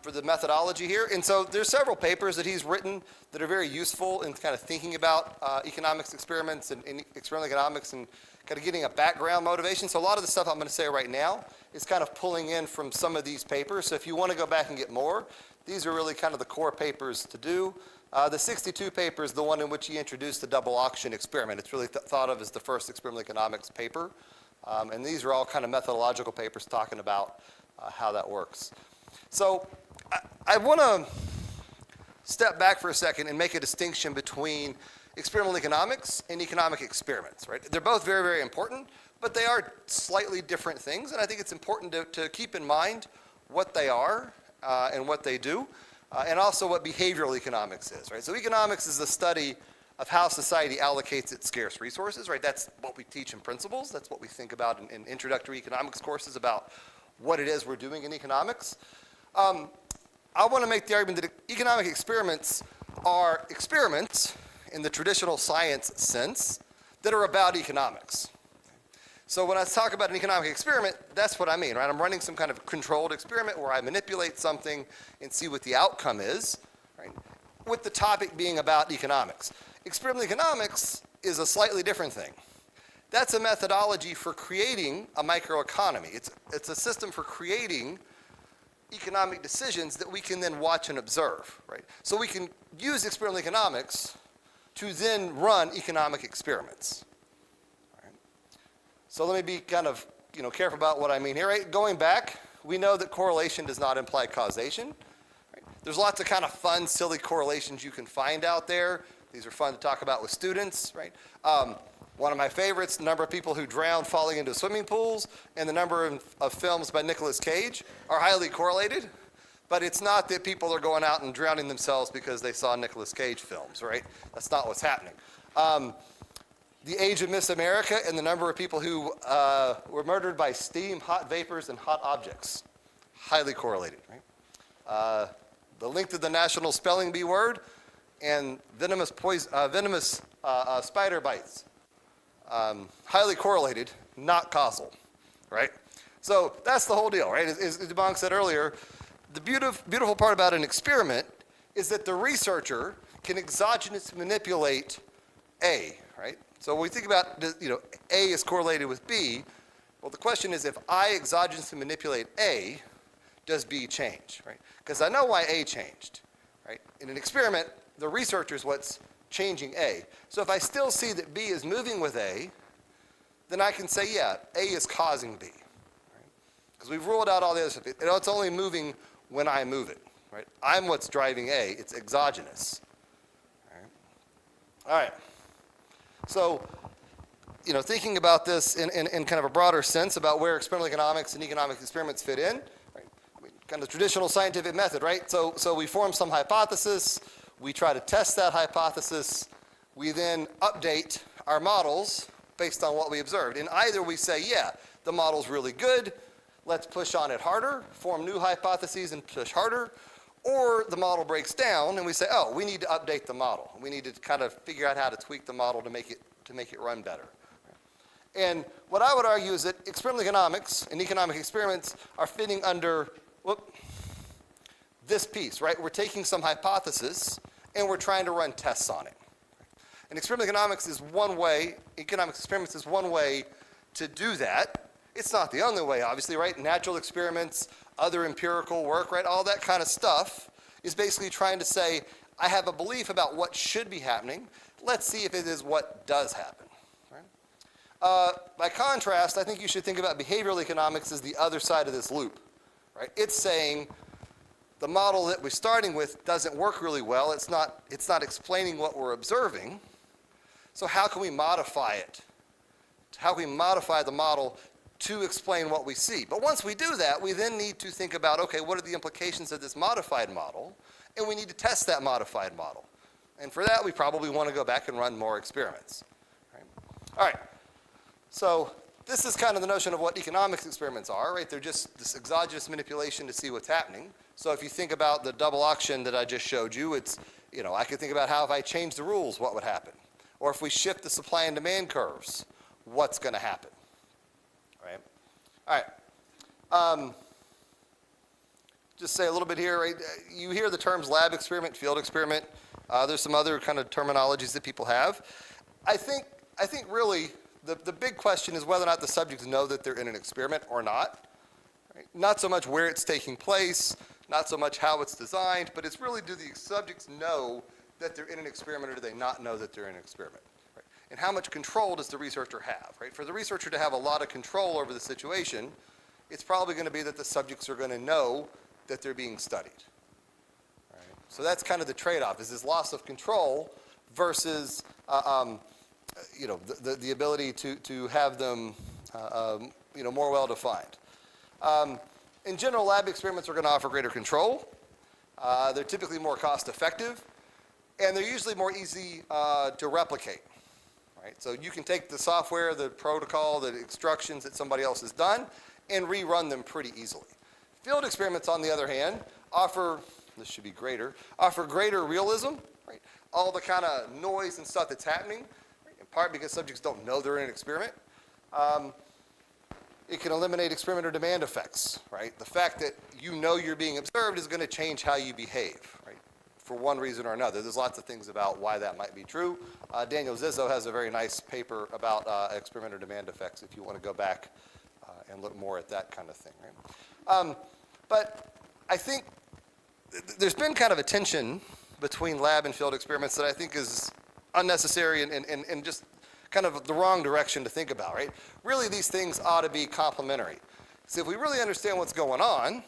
B: for the methodology here. And so there's several papers that he's written that are very useful in kind of thinking about economics experiments and experimental economics and kind of getting a background motivation. So a lot of the stuff I'm going to say right now is kind of pulling in from some of these papers. So if you want to go back and get more, these are really kind of the core papers to do. The 62 paper is the one in which he introduced the double auction experiment. It's really thought of as the first experimental economics paper. And these are all kind of methodological papers talking about how that works. So I want to step back for a second and make a distinction between experimental economics and economic experiments, right? They're both very, very important, but they are slightly different things. And I think it's important to keep in mind what they are and what they do. And also what behavioral economics is, right? So economics is the study of how society allocates its scarce resources, right? That's what we teach in principles. That's what we think about in introductory economics courses about what it is we're doing in economics. I want to make the argument that economic experiments are experiments in the traditional science sense that are about economics. So when I talk about an economic experiment, that's what I mean, right? I'm running some kind of controlled experiment where I manipulate something and see what the outcome is, right? With the topic being about economics. Experimental economics is a slightly different thing. That's a methodology for creating a microeconomy. It's a system for creating economic decisions that we can then watch and observe, right? So we can use experimental economics to then run economic experiments. So let me be kind of careful about what I mean here. Right? Going back, we know that correlation does not imply causation. Right? There's lots of kind of fun, silly correlations you can find out there. These are fun to talk about with students. Right? One of my favorites, the number of people who drown falling into swimming pools and the number of films by Nicolas Cage are highly correlated. But it's not that people are going out and drowning themselves because they saw Nicolas Cage films. Right? That's not what's happening. The age of Miss America and the number of people who were murdered by steam, hot vapors, and hot objects. Highly correlated, right? The length of the national spelling bee word and venomous spider bites. Highly correlated, not causal, right? So that's the whole deal, right? As Dubong said earlier, the beautiful part about an experiment is that the researcher can exogenously manipulate A, right? So when we think about, A is correlated with B, well, the question is if I exogenously manipulate A, does B change, right? Because I know why A changed, right? In an experiment, the researcher is what's changing A. So if I still see that B is moving with A, then I can say, yeah, A is causing B, right? Because we've ruled out all the other stuff. It's only moving when I move it, right? I'm what's driving A. It's exogenous, all right? So, thinking about this in kind of a broader sense about where experimental economics and economic experiments fit in, right? Kind of traditional scientific method, right? So we form some hypothesis, we try to test that hypothesis, we then update our models based on what we observed. And either we say, yeah, the model's really good, let's push on it harder, form new hypotheses and push harder, or the model breaks down and we say, oh, we need to update the model. We need to kind of figure out how to tweak the model to make it run better. And what I would argue is that experimental economics and economic experiments are fitting under this piece, right? We're taking some hypothesis and we're trying to run tests on it. And experimental economics is one way, economic experiments is one way to do that. It's not the only way, obviously, right? Natural experiments, other empirical work, right? All that kind of stuff is basically trying to say, I have a belief about what should be happening. Let's see if it is what does happen. Right? By contrast, I think you should think about behavioral economics as the other side of this loop. Right? It's saying the model that we're starting with doesn't work really well. It's not explaining what we're observing. So how can we modify it? How can we modify the model to explain what we see? But once we do that, we then need to think about, okay, what are the implications of this modified model? And we need to test that modified model. And for that, we probably want to go back and run more experiments. Right? All right. So this is kind of the notion of what economics experiments are, right? They're just this exogenous manipulation to see what's happening. So if you think about the double auction that I just showed you, it's, I could think about how if I change the rules, what would happen? Or if we shift the supply and demand curves, what's going to happen? Right? All right. Just say a little bit here, right? You hear the terms lab experiment, field experiment. There's some other kind of terminologies that people have. I think really the big question is whether or not the subjects know that they're in an experiment or not. Right? Not so much where it's taking place, not so much how it's designed, but it's really, do the subjects know that they're in an experiment, or do they not know that they're in an experiment? Right? And how much control does the researcher have? Right? For the researcher to have a lot of control over the situation, it's probably going to be that the subjects are going to know that they're being studied. Right? So that's kind of the trade-off, is this loss of control versus the ability to have them more well-defined. In general, lab experiments are going to offer greater control. They're typically more cost-effective, and they're usually more easy to replicate. Right? So you can take the software, the protocol, the instructions that somebody else has done, and rerun them pretty easily. Field experiments, on the other hand, offer greater realism, right? All the kind of noise and stuff that's happening, right? In part because subjects don't know they're in an experiment. It can eliminate experimenter demand effects, right? The fact that you know you're being observed is going to change how you behave, right? For one reason or another. There's lots of things about why that might be true. Daniel Zizzo has a very nice paper about experimenter demand effects if you want to go back and look more at that kind of thing, right? But I think there's been kind of a tension between lab and field experiments that I think is unnecessary and just kind of the wrong direction to think about, right? Really, these things ought to be complementary. So if we really understand what's going on,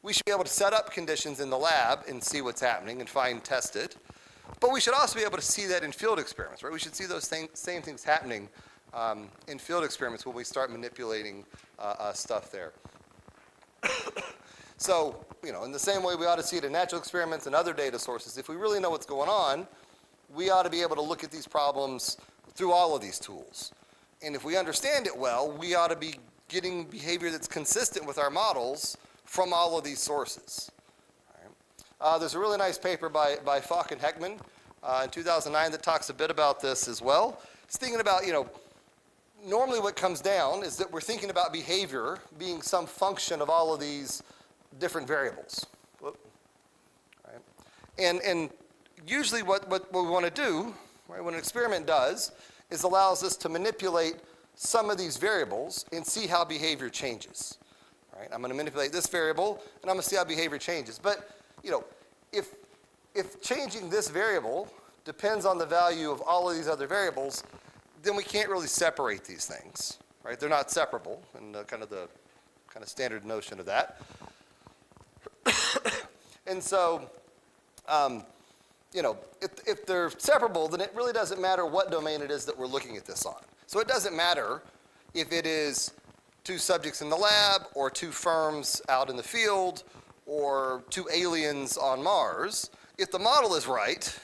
B: we should be able to set up conditions in the lab and see what's happening and test it. But we should also be able to see that in field experiments, right? We should see those same things happening in field experiments when we start manipulating stuff there. So, in the same way we ought to see it in natural experiments and other data sources, if we really know what's going on, we ought to be able to look at these problems through all of these tools. And if we understand it well, we ought to be getting behavior that's consistent with our models from all of these sources. All right. There's a really nice paper by Falk and Heckman in 2009 that talks a bit about this as well. It's thinking about, normally what comes down is that we're thinking about behavior being some function of all of these different variables. Whoop. Right. And usually what we want to do, right, what an experiment does, is allows us to manipulate some of these variables and see how behavior changes. Right? I'm going to manipulate this variable, and I'm going to see how behavior changes. But, if changing this variable depends on the value of all of these other variables, then we can't really separate these things. Right? They're not separable, and the kind of standard notion of that. And so, if they're separable, then it really doesn't matter what domain it is that we're looking at this on. So it doesn't matter if it is 2 subjects in the lab, or 2 firms out in the field, or 2 aliens on Mars. If the model is right,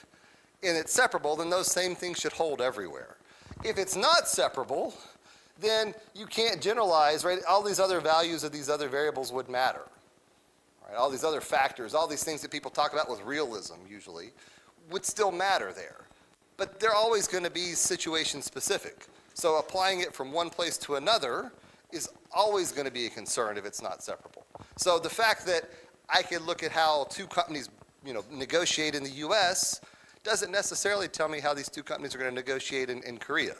B: and it's separable, then those same things should hold everywhere. If it's not separable, then you can't generalize, right? All these other values of these other variables would matter. Right? All these other factors, all these things that people talk about with realism usually, would still matter there. But they're always going to be situation specific. So applying it from one place to another is always going to be a concern if it's not separable. So the fact that I could look at how two companies, negotiate in the U.S. doesn't necessarily tell me how these two companies are going to negotiate in Korea,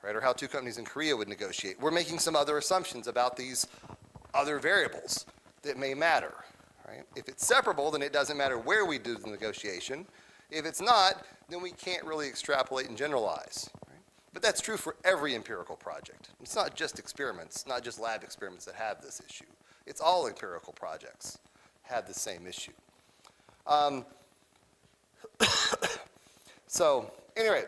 B: right? Or how two companies in Korea would negotiate. We're making some other assumptions about these other variables that may matter, right? If it's separable, then it doesn't matter where we do the negotiation. If it's not, then we can't really extrapolate and generalize, right? But that's true for every empirical project. It's not just experiments, not just lab experiments that have this issue. It's all empirical projects have the same issue. So anyway,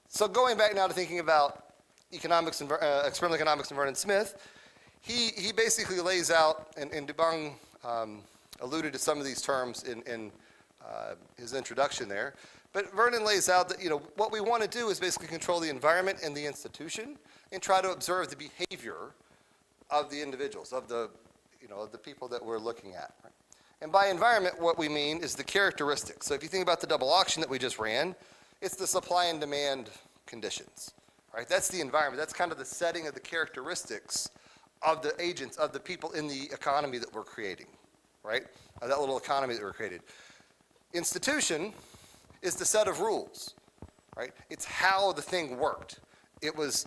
B: so going back now to thinking about economics and experimental economics and Vernon Smith, he basically lays out, and Dubong alluded to some of these terms in his introduction there, but Vernon lays out that what we want to do is basically control the environment and the institution and try to observe the behavior of the individuals, of the of the people that we're looking at. Right? And by environment, what we mean is the characteristics. So if you think about the double auction that we just ran, it's the supply and demand conditions, right? That's the environment. That's kind of the setting of the characteristics of the agents, of the people in the economy that we're creating, right? Of that little economy that we're created. Institution is the set of rules, right? It's how the thing worked. It was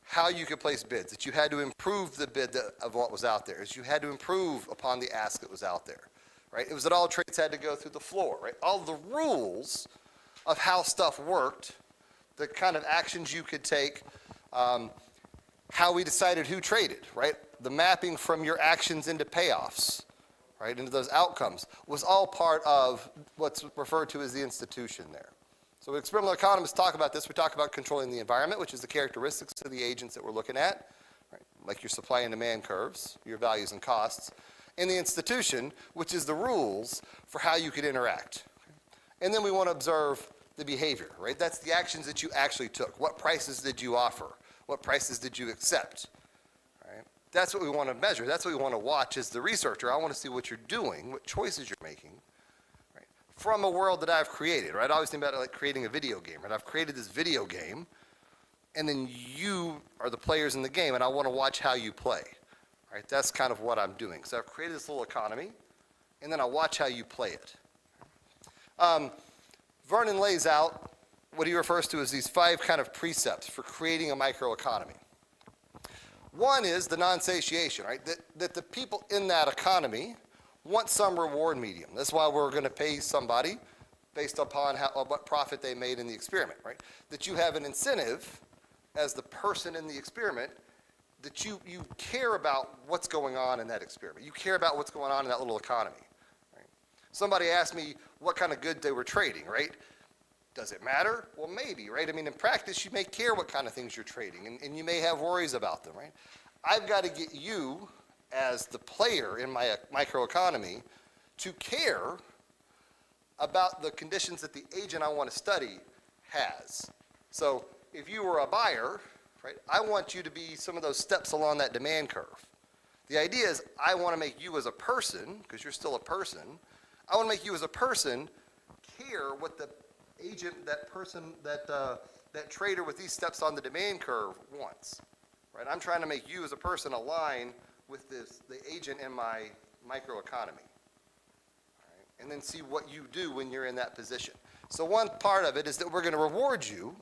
B: how you could place bids, that you had to improve the bid of what was out there, is you had to improve upon the ask that was out there, right? It was that all trades had to go through the floor, right? All the rules of how stuff worked, the kind of actions you could take, how we decided who traded, right? The mapping from your actions into payoffs, right, into those outcomes, was all part of what's referred to as the institution there. So when experimental economists talk about this, we talk about controlling the environment, which is the characteristics of the agents that we're looking at, right? Like your supply and demand curves, your values and costs, and the institution, which is the rules for how you could interact. And then we want to observe the behavior, right? That's the actions that you actually took. What prices did you offer? What prices did you accept? Right? That's what we want to measure. That's what we want to watch as the researcher. I want to see what you're doing, what choices you're making, right? From a world that I've created, right? I always think about it like creating a video game, right? I've created this video game, and then you are the players in the game, and I want to watch how you play, right? That's kind of what I'm doing. So I've created this little economy, and then I watch how you play it. Vernon lays out what he refers to as these 5 kind of precepts for creating a microeconomy. One is the nonsatiation, right? That the people in that economy want some reward medium. That's why we're going to pay somebody based upon what profit they made in the experiment, right? That you have an incentive as the person in the experiment that you care about what's going on in that experiment. You care about what's going on in that little economy. Somebody asked me what kind of good they were trading, right? Does it matter? Well, maybe, right? I mean, in practice, you may care what kind of things you're trading, and you may have worries about them, right? I've got to get you, as the player in my microeconomy, to care about the conditions that the agent I want to study has. So if you were a buyer, right, I want you to be some of those steps along that demand curve. The idea is I want to make you as a person, because you're still a person, I want to make you as a person care what the agent, that person, that trader with these steps on the demand curve wants. Right? I'm trying to make you as a person align with the agent in my microeconomy. Right? And then see what you do when you're in that position. So one part of it is that we're going to reward you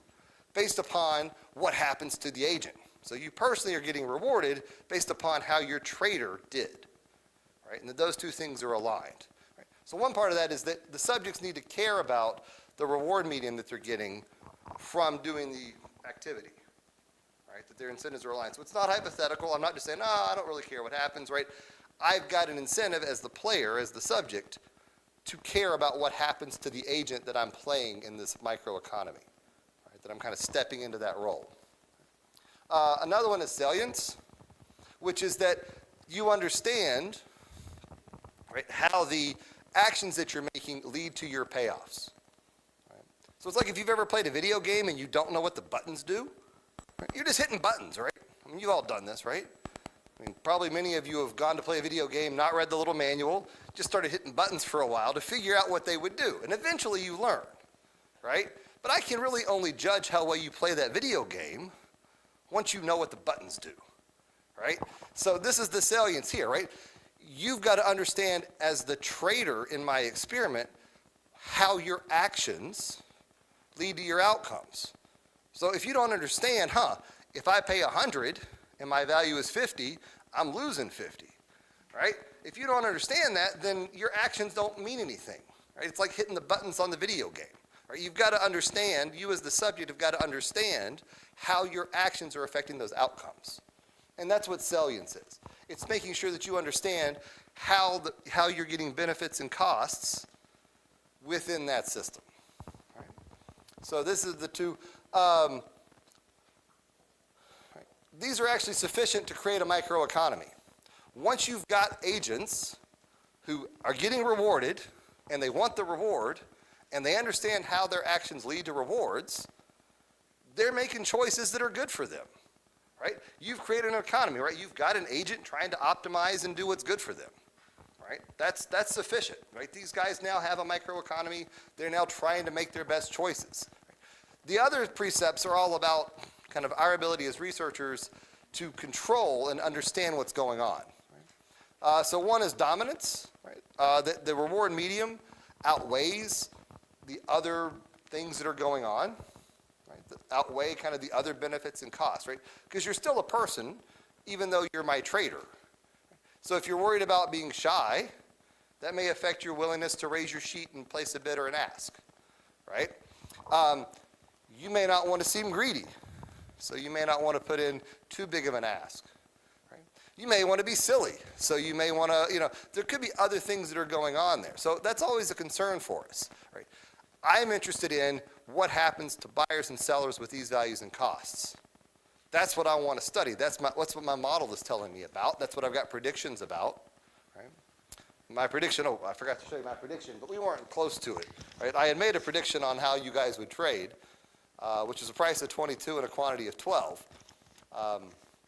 B: based upon what happens to the agent. So you personally are getting rewarded based upon how your trader did. Right? And that those two things are aligned. So one part of that is that the subjects need to care about the reward medium that they're getting from doing the activity, right? That their incentives are aligned. So it's not hypothetical. I'm not just saying, I don't really care what happens, right? I've got an incentive as the player, as the subject, to care about what happens to the agent that I'm playing in this microeconomy, right? That I'm kind of stepping into that role. Another one is salience, which is that you understand, right, how the actions that you're making lead to your payoffs. Right? So it's like if you've ever played a video game and you don't know what the buttons do, right? You're just hitting buttons, right? I mean, you've all done this, right? I mean, probably many of you have gone to play a video game, not read the little manual, just started hitting buttons for a while to figure out what they would do. And eventually you learn, right? But I can really only judge how well you play that video game once you know what the buttons do, right? So this is the salience here, right? You've got to understand as the trader in my experiment how your actions lead to your outcomes. So if you don't understand, if I pay 100 and my value is 50, I'm losing 50, right? If you don't understand that, then your actions don't mean anything, right? It's like hitting the buttons on the video game, right? You've got to understand, you as the subject have got to understand how your actions are affecting those outcomes. And that's what salience is. It's making sure that you understand how you're getting benefits and costs within that system. Right? So this is the two. These are actually sufficient to create a microeconomy. Once you've got agents who are getting rewarded, and they want the reward, and they understand how their actions lead to rewards, they're making choices that are good for them, right? You've created an economy, right? You've got an agent trying to optimize and do what's good for them, right? That's sufficient, right? These guys now have a microeconomy. They're now trying to make their best choices. The other precepts are all about kind of our ability as researchers to control and understand what's going on. So one is dominance, right? The reward medium outweighs the other things that are going on, right? That outweigh kind of the other benefits and costs, right? Because you're still a person, even though you're my trader. So if you're worried about being shy, that may affect your willingness to raise your sheet and place a bid or an ask, right? You may not want to seem greedy, so you may not want to put in too big of an ask. You may want to be silly, so you may want to, there could be other things that are going on there. So that's always a concern for us, right? I'm interested in what happens to buyers and sellers with these values and costs. That's what I want to study. That's what my model is telling me about. That's what I've got predictions about, right? My prediction, I forgot to show you my prediction, but we weren't close to it, right? I had made a prediction on how you guys would trade, which is a price of 22 and a quantity of 12.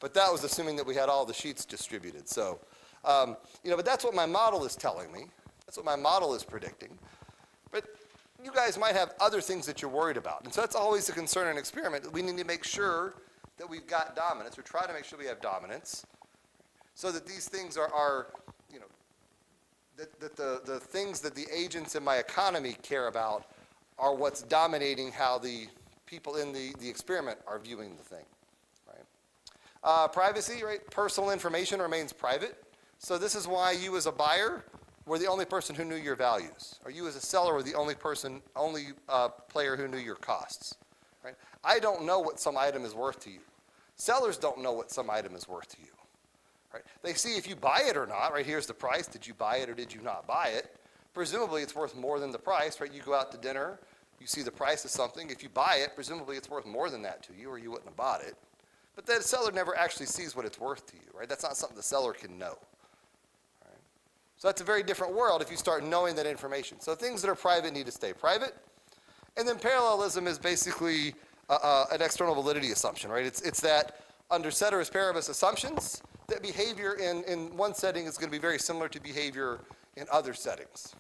B: But that was assuming that we had all the sheets distributed. So, but that's what my model is telling me. That's what my model is predicting. But you guys might have other things that you're worried about. And so that's always a concern in an experiment. We need to make sure that we've got dominance. We're trying to make sure we have dominance so that these things are that the things that the agents in my economy care about are what's dominating how the people in the experiment are viewing the thing. Privacy, right? Personal information remains private. So this is why you as a buyer were the only person who knew your values. Or you as a seller were the only player who knew your costs. Right? I don't know what some item is worth to you. Sellers don't know what some item is worth to you. Right? They see if you buy it or not, right? Here's the price. Did you buy it or did you not buy it? Presumably it's worth more than the price, right? You go out to dinner, you see the price of something. If you buy it, presumably it's worth more than that to you or you wouldn't have bought it. But the seller never actually sees what it's worth to you, right? That's not something the seller can know. Right? So that's a very different world if you start knowing that information. So things that are private need to stay private. And then parallelism is basically an external validity assumption, right? It's that under ceteris paribus assumptions, that behavior in one setting is going to be very similar to behavior in other settings,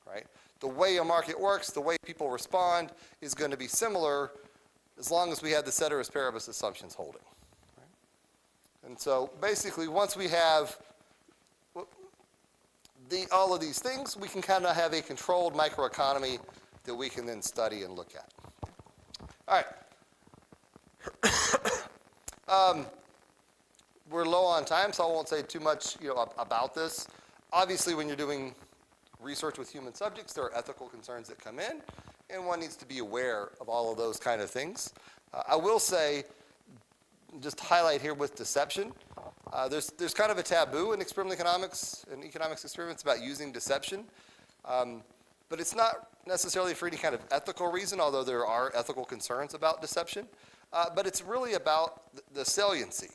B: right? The way a market works, the way people respond is going to be similar as long as we have the ceteris paribus assumptions holding. Right? And so basically once we have all of these things, we can kind of have a controlled microeconomy that we can then study and look at. All right. We're low on time, so I won't say too much about this. Obviously, when you're doing research with human subjects, there are ethical concerns that come in, and one needs to be aware of all of those kind of things. I will say, just highlight here with deception, there's kind of a taboo in experimental economics and economics experiments about using deception, but it's not necessarily for any kind of ethical reason, although there are ethical concerns about deception, but it's really about the saliency,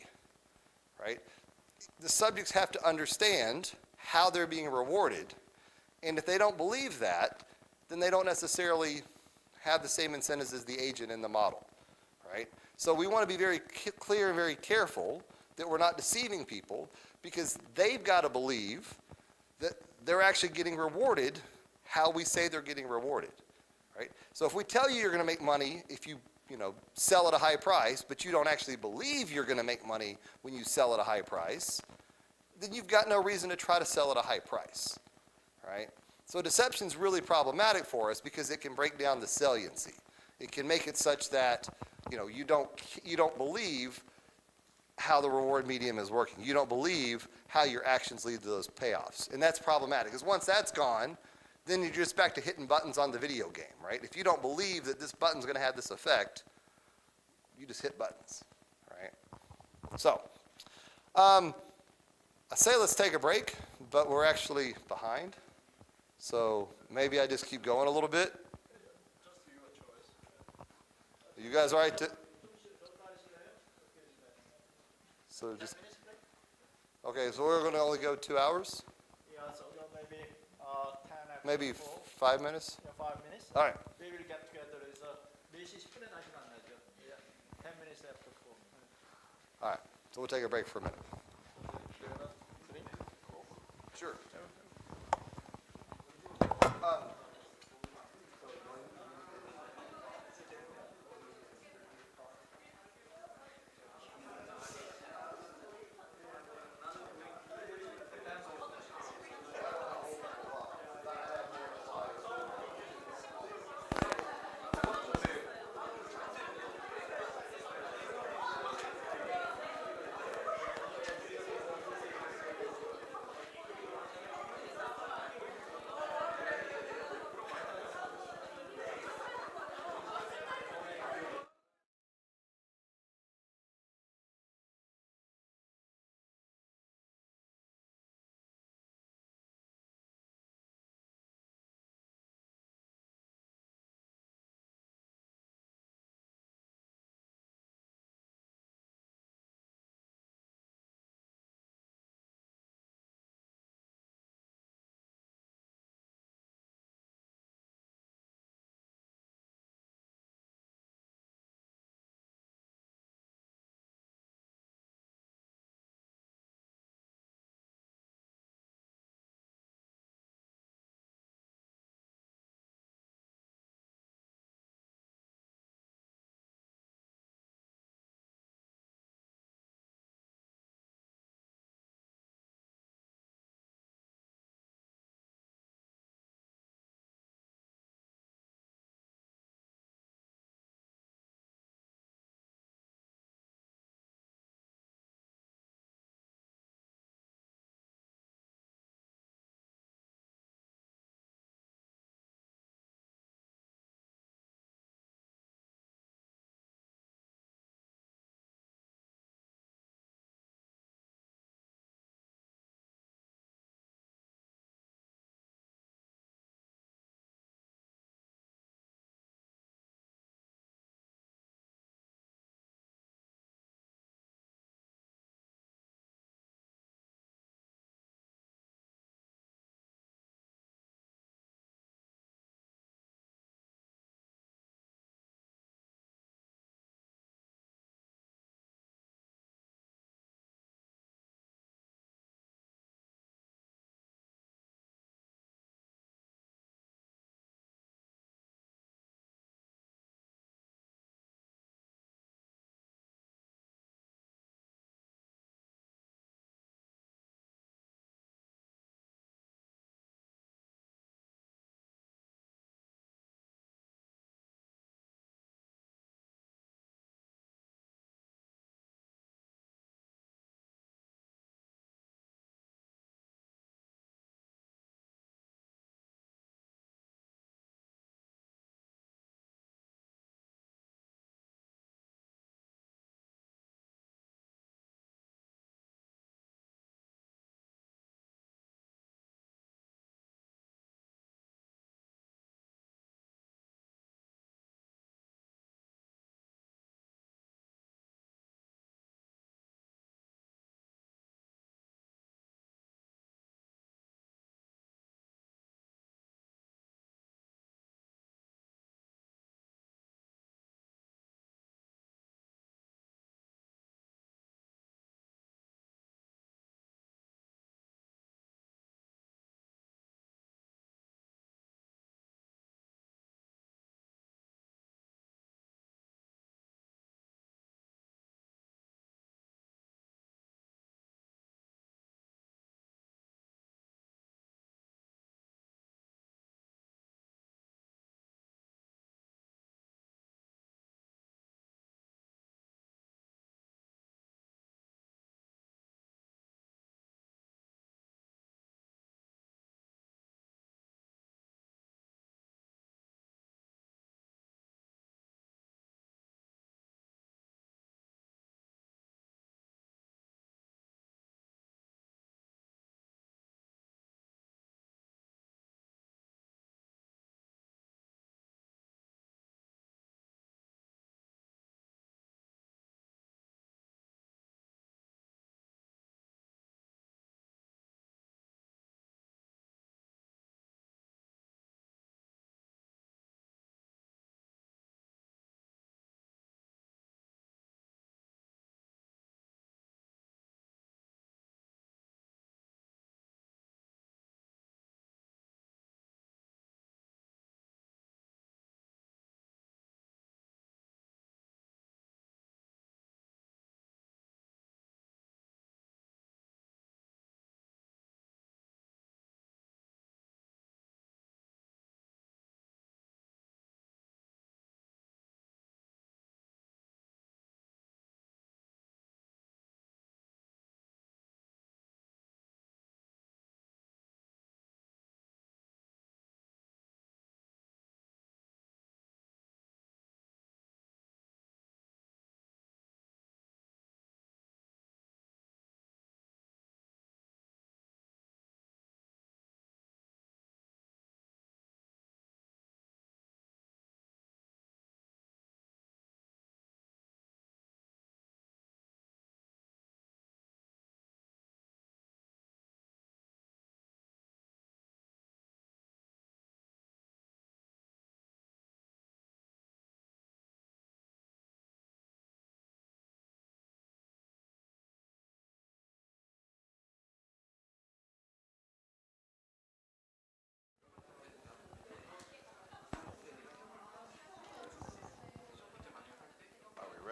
B: right? The subjects have to understand how they're being rewarded, and if they don't believe that, then they don't necessarily have the same incentives as the agent in the model, right? So we want to be very clear and very careful that we're not deceiving people because they've got to believe that they're actually getting rewarded how we say they're getting rewarded, right? So if we tell you you're going to make money if you sell at a high price, but you don't actually believe you're going to make money when you sell at a high price, then you've got no reason to try to sell at a high price, right? So deception is really problematic for us because it can break down the saliency. It can make it such that, you don't believe how the reward medium is working. You don't believe how your actions lead to those payoffs. And that's problematic because once that's gone, then you're just back to hitting buttons on the video game, right? If you don't believe that this button's going to have this effect, you just hit buttons, right? So, I say let's take a break, but we're actually behind. So maybe I just keep going a little bit. Are you guys all right? So just, okay, so we're going to only go 2 hours?
A: Yeah, so maybe 10 after
B: Maybe
A: 4.
B: 5 minutes?
A: Yeah, 5 minutes.
B: All right.
A: We will get together. Is 4시 10분에 다시 만나죠. Yeah, 10 minutes after 4.
B: All right. So we'll take a break for a minute. Sure.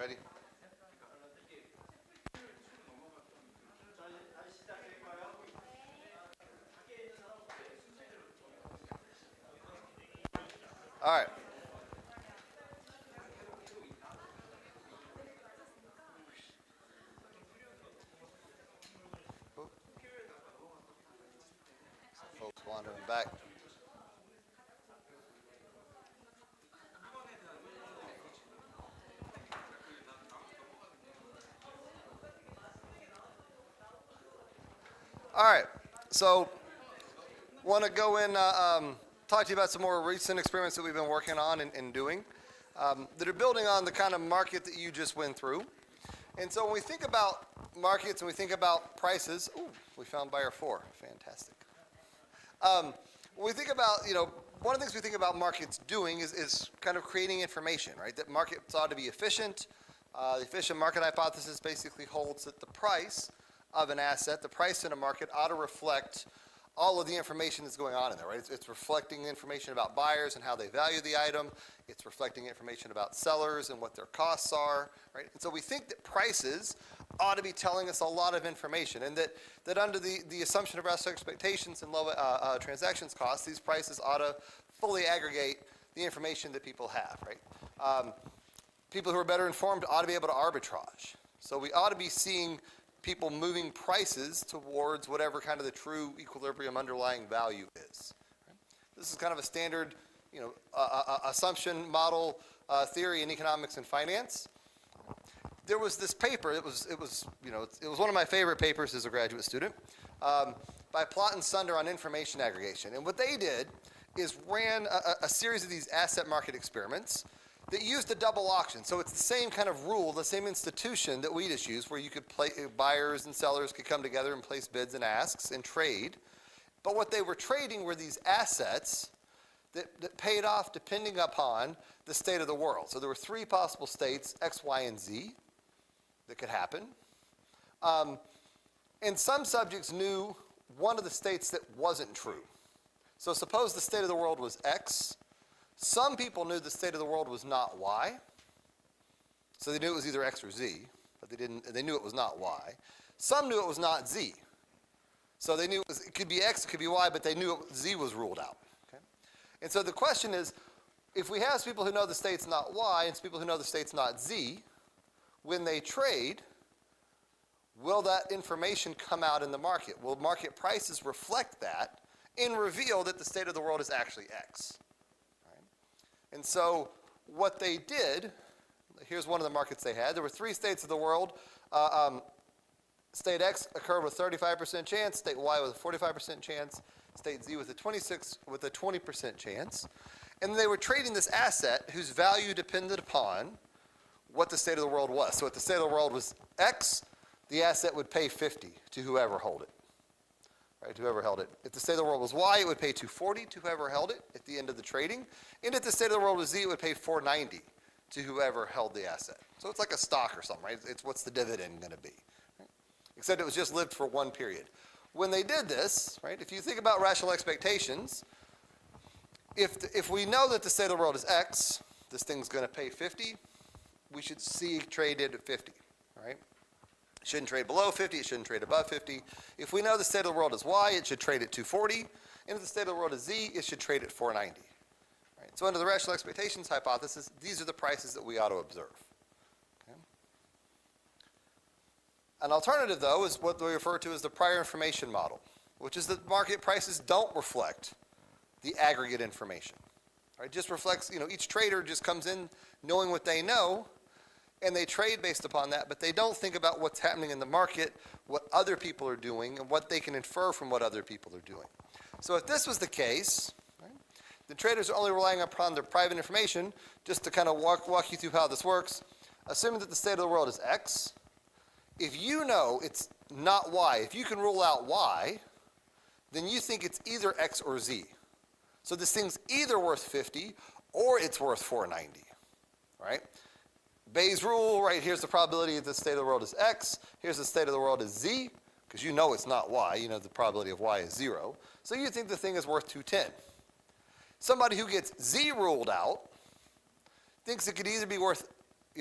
B: Ready? All right. Folks wandering back. All right, so want to go in, talk to you about some more recent experiments that we've been working on and doing that are building on the kind of market that you just went through. And so when we think about markets and we think about prices, ooh, we found buyer 4, fantastic. When we think about, one of the things we think about markets doing is kind of creating information, right? That markets ought to be efficient. The efficient market hypothesis basically holds that the price of an asset, the price in a market ought to reflect all of the information that's going on in there, right? It's reflecting information about buyers and how they value the item. It's reflecting information about sellers and what their costs are, right? And so we think that prices ought to be telling us a lot of information, and that under the assumption of rational expectations and low transactions costs, these prices ought to fully aggregate the information that people have, right? People who are better informed ought to be able to arbitrage. So we ought to be seeing people moving prices towards whatever kind of the true equilibrium underlying value is. This is kind of a standard, assumption model theory in economics and finance. There was this paper. It was one of my favorite papers as a graduate student by Plott and Sunder on information aggregation. And what they did is ran a series of these asset market experiments that used a double auction. So it's the same kind of rule, the same institution that we just used, where you could buyers and sellers could come together and place bids and asks and trade. But what they were trading were these assets that paid off depending upon the state of the world. So there were 3 possible states, X, Y, and Z, that could happen. And some subjects knew one of the states that wasn't true. So suppose the state of the world was X. Some people knew the state of the world was not Y, so they knew it was either X or Z, but they knew it was not Y. Some knew it was not Z, so they knew it could be X, it could be Y, but they knew Z was ruled out. Okay? And so the question is, if we have people who know the state's not Y and people who know the state's not Z, when they trade, will that information come out in the market? Will market prices reflect that and reveal that the state of the world is actually X? And so what they did, here's one of the markets they had. There were 3 states of the world. State X occurred with 35% chance, state Y with a 45% chance, state Z with a 20% chance. And they were trading this asset whose value depended upon what the state of the world was. So if the state of the world was X, the asset would pay 50 to whoever held it. Right, whoever held it. If the state of the world was Y, it would pay 240 to whoever held it at the end of the trading. And if the state of the world was Z, it would pay 490 to whoever held the asset. So it's like a stock or something, right? It's what's the dividend going to be? Right? Except it was just lived for one period. When they did this, right, if you think about rational expectations, if we know that the state of the world is X, this thing's going to pay 50, we should see traded at 50, right? It shouldn't trade below 50, it shouldn't trade above 50. If we know the state of the world is Y, it should trade at 240. And if the state of the world is Z, it should trade at 490. Right? So under the rational expectations hypothesis, these are the prices that we ought to observe. Okay? An alternative, though, is what we refer to as the prior information model, which is that market prices don't reflect the aggregate information. Right? It just reflects, each trader just comes in knowing what they know, and they trade based upon that, but they don't think about what's happening in the market, what other people are doing, and what they can infer from what other people are doing. So if this was the case, right, the traders are only relying upon their private information. Just to kind of walk you through how this works, assuming that the state of the world is X, if you know it's not Y, if you can rule out Y, then you think it's either X or Z. So this thing's either worth 50 or it's worth 490, right? Bayes' rule, right, here's the probability that the state of the world is X, here's the state of the world is Z, because you know it's not Y, you know the probability of Y is 0. So you think the thing is worth 210. Somebody who gets Z ruled out thinks it could either be worth,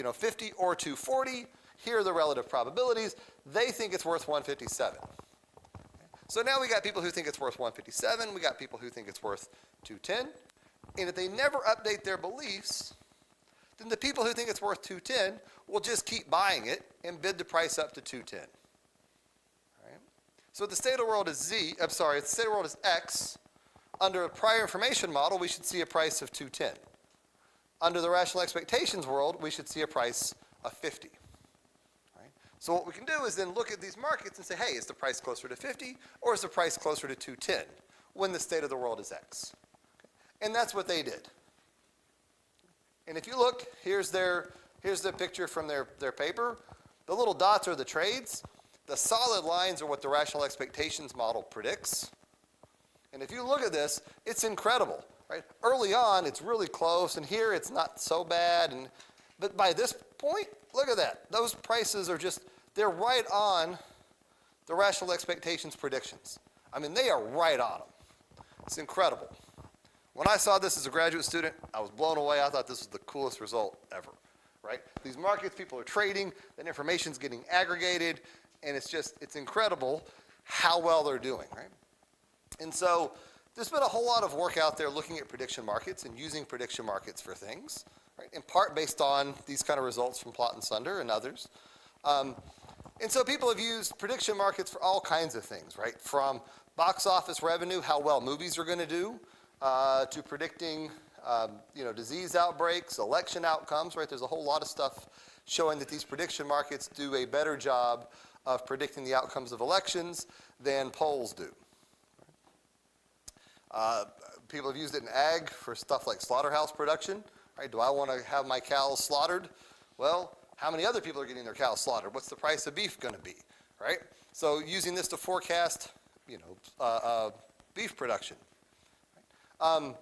B: 50 or 240. Here are the relative probabilities. They think it's worth 157. So now we got people who think it's worth 157. We got people who think it's worth 210. And if they never update their beliefs, then the people who think it's worth 210 will just keep buying it and bid the price up to 210. Right? So if the state of the world is if the state of the world is X, under a prior information model, we should see a price of 210. Under the rational expectations world, we should see a price of 50. Right? So what we can do is then look at these markets and say, hey, is the price closer to 50 or is the price closer to 210 when the state of the world is X? Okay? And that's what they did. And if you look, here's the picture from their paper. The little dots are the trades. The solid lines are what the rational expectations model predicts. And if you look at this, it's incredible. Right? Early on, it's really close, and here it's not so bad. But by this point, look at that. Those prices are they're right on the rational expectations predictions. I mean, they are right on them. It's incredible. When I saw this as a graduate student, I was blown away. I thought this was the coolest result ever. Right? These markets, people are trading, that information's getting aggregated, and it's incredible how well they're doing. Right? And so there's been a whole lot of work out there looking at prediction markets and using prediction markets for things, right? In part based on these kind of results from Plot and Sunder and others. And so people have used prediction markets for all kinds of things, right? From box office revenue, how well movies are going to do, to predicting disease outbreaks, election outcomes, right? There's a whole lot of stuff showing that these prediction markets do a better job of predicting the outcomes of elections than polls do. People have used it in ag for stuff like slaughterhouse production. Right? Do I want to have my cows slaughtered? Well, how many other people are getting their cows slaughtered? What's the price of beef going to be? Right? So using this to forecast, beef production. So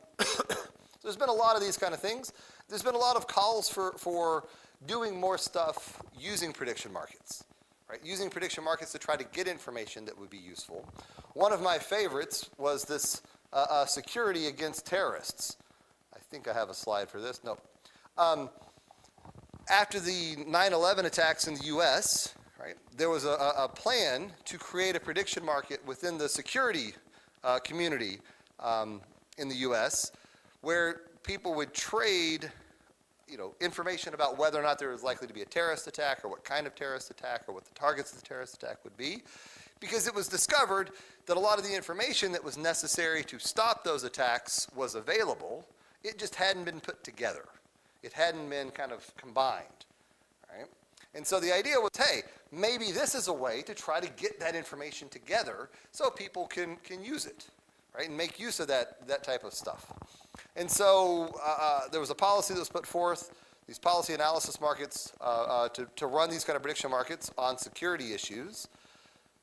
B: there's been a lot of these kind of things. There's been a lot of calls for doing more stuff using prediction markets. Right? Using prediction markets to try to get information that would be useful. One of my favorites was this security against terrorists. I think I have a slide for this. Nope. After the 9/11 attacks in the U.S., right, there was a plan to create a prediction market within the security community in the U.S. where people would trade information about whether or not there was likely to be a terrorist attack or what kind of terrorist attack or what the targets of the terrorist attack would be. Because it was discovered that a lot of the information that was necessary to stop those attacks was available. It just hadn't been put together. It hadn't been kind of combined. Right? And so the idea was, hey, maybe this is a way to try to get that information together so people can use it, right, and make use of that type of stuff. And so there was a policy that was put forth, these policy analysis markets, to run these kind of prediction markets on security issues.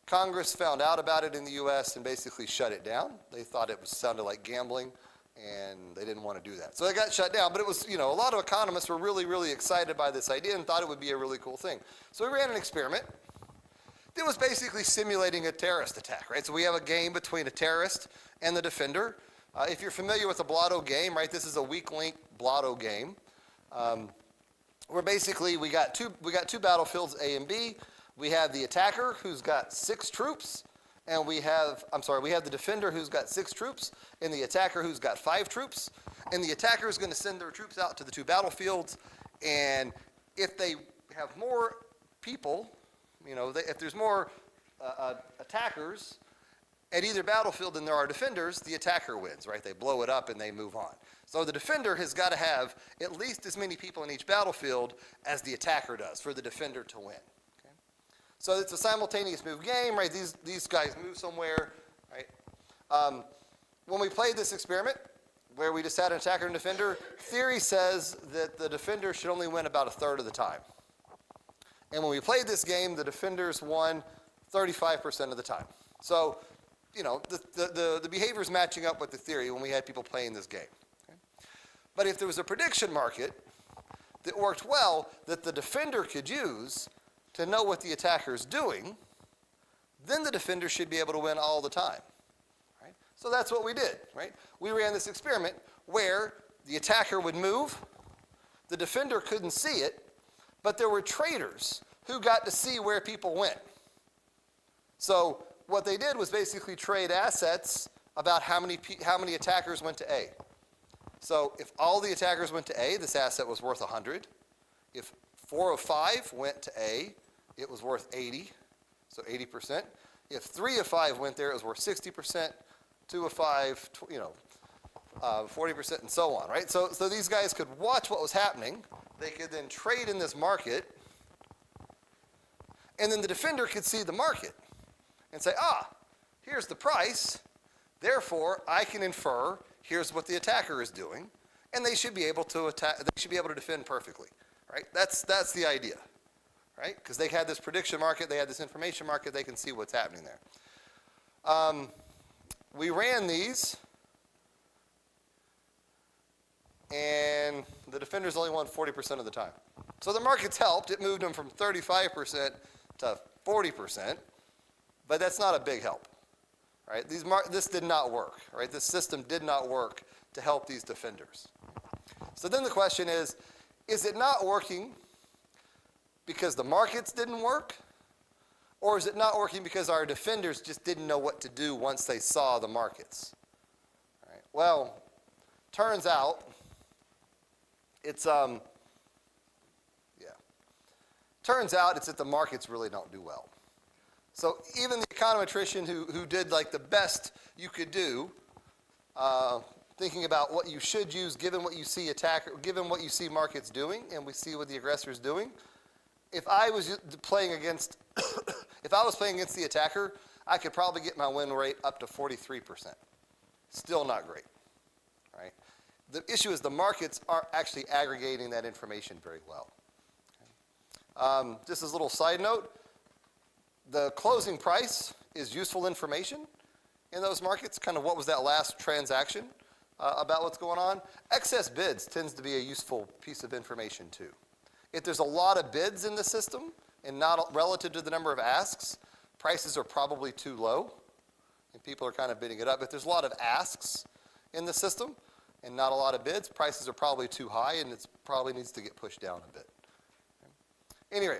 B: Congress found out about it in the U.S. and basically shut it down. They thought it sounded like gambling, and they didn't want to do that. So it got shut down, but it was, a lot of economists were really, really excited by this idea and thought it would be a really cool thing. So we ran an experiment that was basically simulating a terrorist attack, right? So we have a game between a terrorist and the defender. If you're familiar with the blotto game, right, this is a weak link blotto game. Where basically we got two battlefields, A and B. We have the attacker who's got 6 troops, and we have the defender who's got 6 troops, and the attacker who's got 5 troops. And the attacker is going to send their troops out to the 2 battlefields, and if they have more people, if there's more attackers at either battlefield than there are defenders, the attacker wins, right? They blow it up and they move on. So the defender has got to have at least as many people in each battlefield as the attacker does for the defender to win. Okay? So it's a simultaneous move game, right? These guys move somewhere, right? When we played this experiment, where we just had an attacker and defender, theory says that the defender should only win about 1/3 of the time. And when we played this game, the defenders won 35% of the time. So, the behavior is matching up with the theory when we had people playing this game. Okay? But if there was a prediction market that worked well, that the defender could use to know what the attacker is doing, then the defender should be able to win all the time. Right? So that's what we did. Right? We ran this experiment where the attacker would move, the defender couldn't see it, but there were traders who got to see where people went. So what they did was basically trade assets about how many attackers went to A. So if all the attackers went to A, this asset was worth 100. If 4 of 5 went to A, it was worth 80, so 80%. If 3 of 5 went there, it was worth 60%. 2 of 5, 40%, and so on, right? So these guys could watch what was happening. They could then trade in this market, and then the defender could see the market and say, here's the price. Therefore, I can infer here's what the attacker is doing, and they should be able to attack. They should be able to defend perfectly, right? That's the idea, right? Because they had this prediction market, they had this information market, they can see what's happening there. We ran these, and the defenders only won 40% of the time. So the markets helped. It moved them from 35% to 40%, but that's not a big help, right? This did not work, right? This system did not work to help these defenders. So then the question is it not working because the markets didn't work? Or is it not working because our defenders just didn't know what to do once they saw the markets? Right. Well, turns out it's that the markets really don't do well. So even the econometrician who did like the best you could do, thinking about what you should use given what you see markets doing, and we see what the aggressor is doing. If I was playing against the attacker, I could probably get my win rate up to 43%. Still not great, right? The issue is the markets aren't actually aggregating that information very well. Okay. Just as a little side note, the closing price is useful information in those markets, kind of what was that last transaction about what's going on. Excess bids tends to be a useful piece of information too. If there's a lot of bids in the system and not relative to the number of asks, prices are probably too low and people are kind of bidding it up. If there's a lot of asks in the system and not a lot of bids, prices are probably too high and it probably needs to get pushed down a bit. Anyway,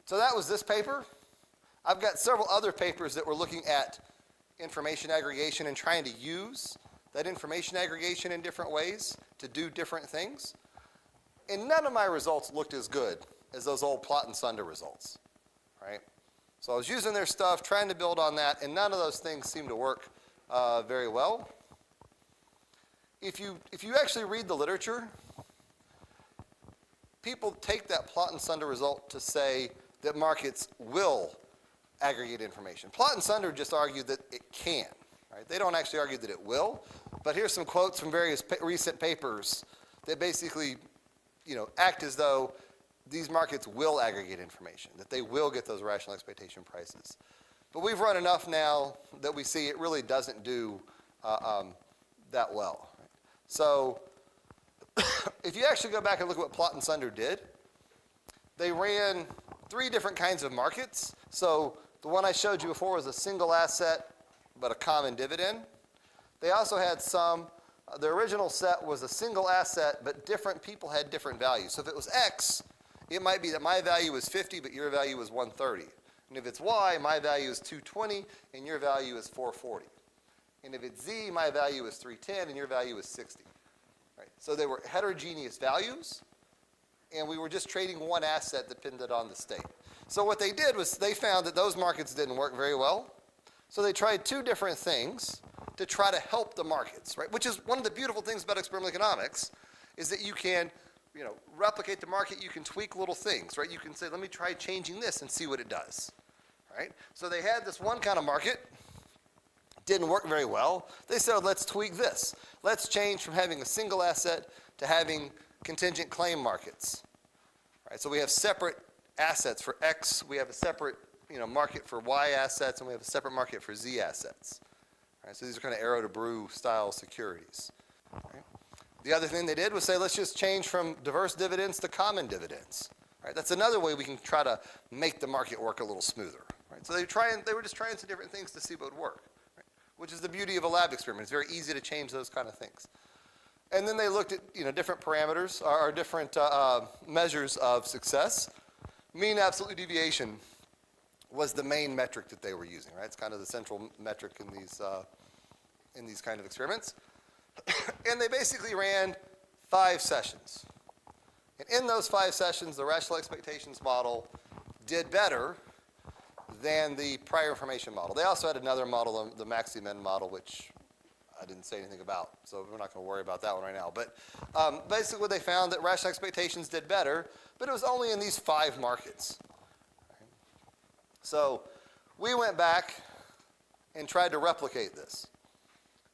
B: so that was this paper. I've got several other papers that were looking at information aggregation and trying to use that information aggregation in different ways to do different things. And none of my results looked as good as those old plot and sunder results, right? So I was using their stuff, trying to build on that, and none of those things seem to work very well. If you actually read the literature, people take that plot and sunder result to say that markets will aggregate information. Plot and sunder just argue that it can, right? They don't actually argue that it will, but here's some quotes from various recent papers that basically act as though these markets will aggregate information, that they will get those rational expectation prices. But we've run enough now that we see it really doesn't do that well. Right? So if you actually go back and look at what plot and sunder did, they ran 3 different kinds of markets. So the one I showed you before was a single asset, but a common dividend. They also had the original set was a single asset, but different people had different values. So if it was X, it might be that my value is 50, but your value is 130. And if it's Y, my value is 220, and your value is 440. And if it's Z, my value is 310, and your value is 60. Right? So they were heterogeneous values, and we were just trading one asset dependent on the state. So what they did was they found that those markets didn't work very well. So they tried 2 different things to try to help the markets, right? Which is one of the beautiful things about experimental economics, is that you can, replicate the market. You can tweak little things, right? You can say, let me try changing this and see what it does, right? So they had this one kind of market, didn't work very well. They said, let's tweak this. Let's change from having a single asset to having contingent claim markets, right? So we have separate assets for X. We have a separate, market for Y assets, and we have a separate market for Z assets. Right, so these are kind of arrow to brew style securities. Right? The other thing they did was say, let's just change from diverse dividends to common dividends. Right? That's another way we can try to make the market work a little smoother. Right? So they were just trying some different things to see what would work, right? Which is the beauty of a lab experiment. It's very easy to change those kind of things. And then they looked at different parameters or different measures of success. Mean absolute deviation was the main metric that they were using, right? It's kind of the central metric in these kind of experiments. And they basically ran 5 sessions. And in those 5 sessions, the rational expectations model did better than the prior information model. They also had another model, the Maxi-Men model, which I didn't say anything about, so we're not going to worry about that one right now. But basically what they found that rational expectations did better, but it was only in these 5 markets. So we went back and tried to replicate this.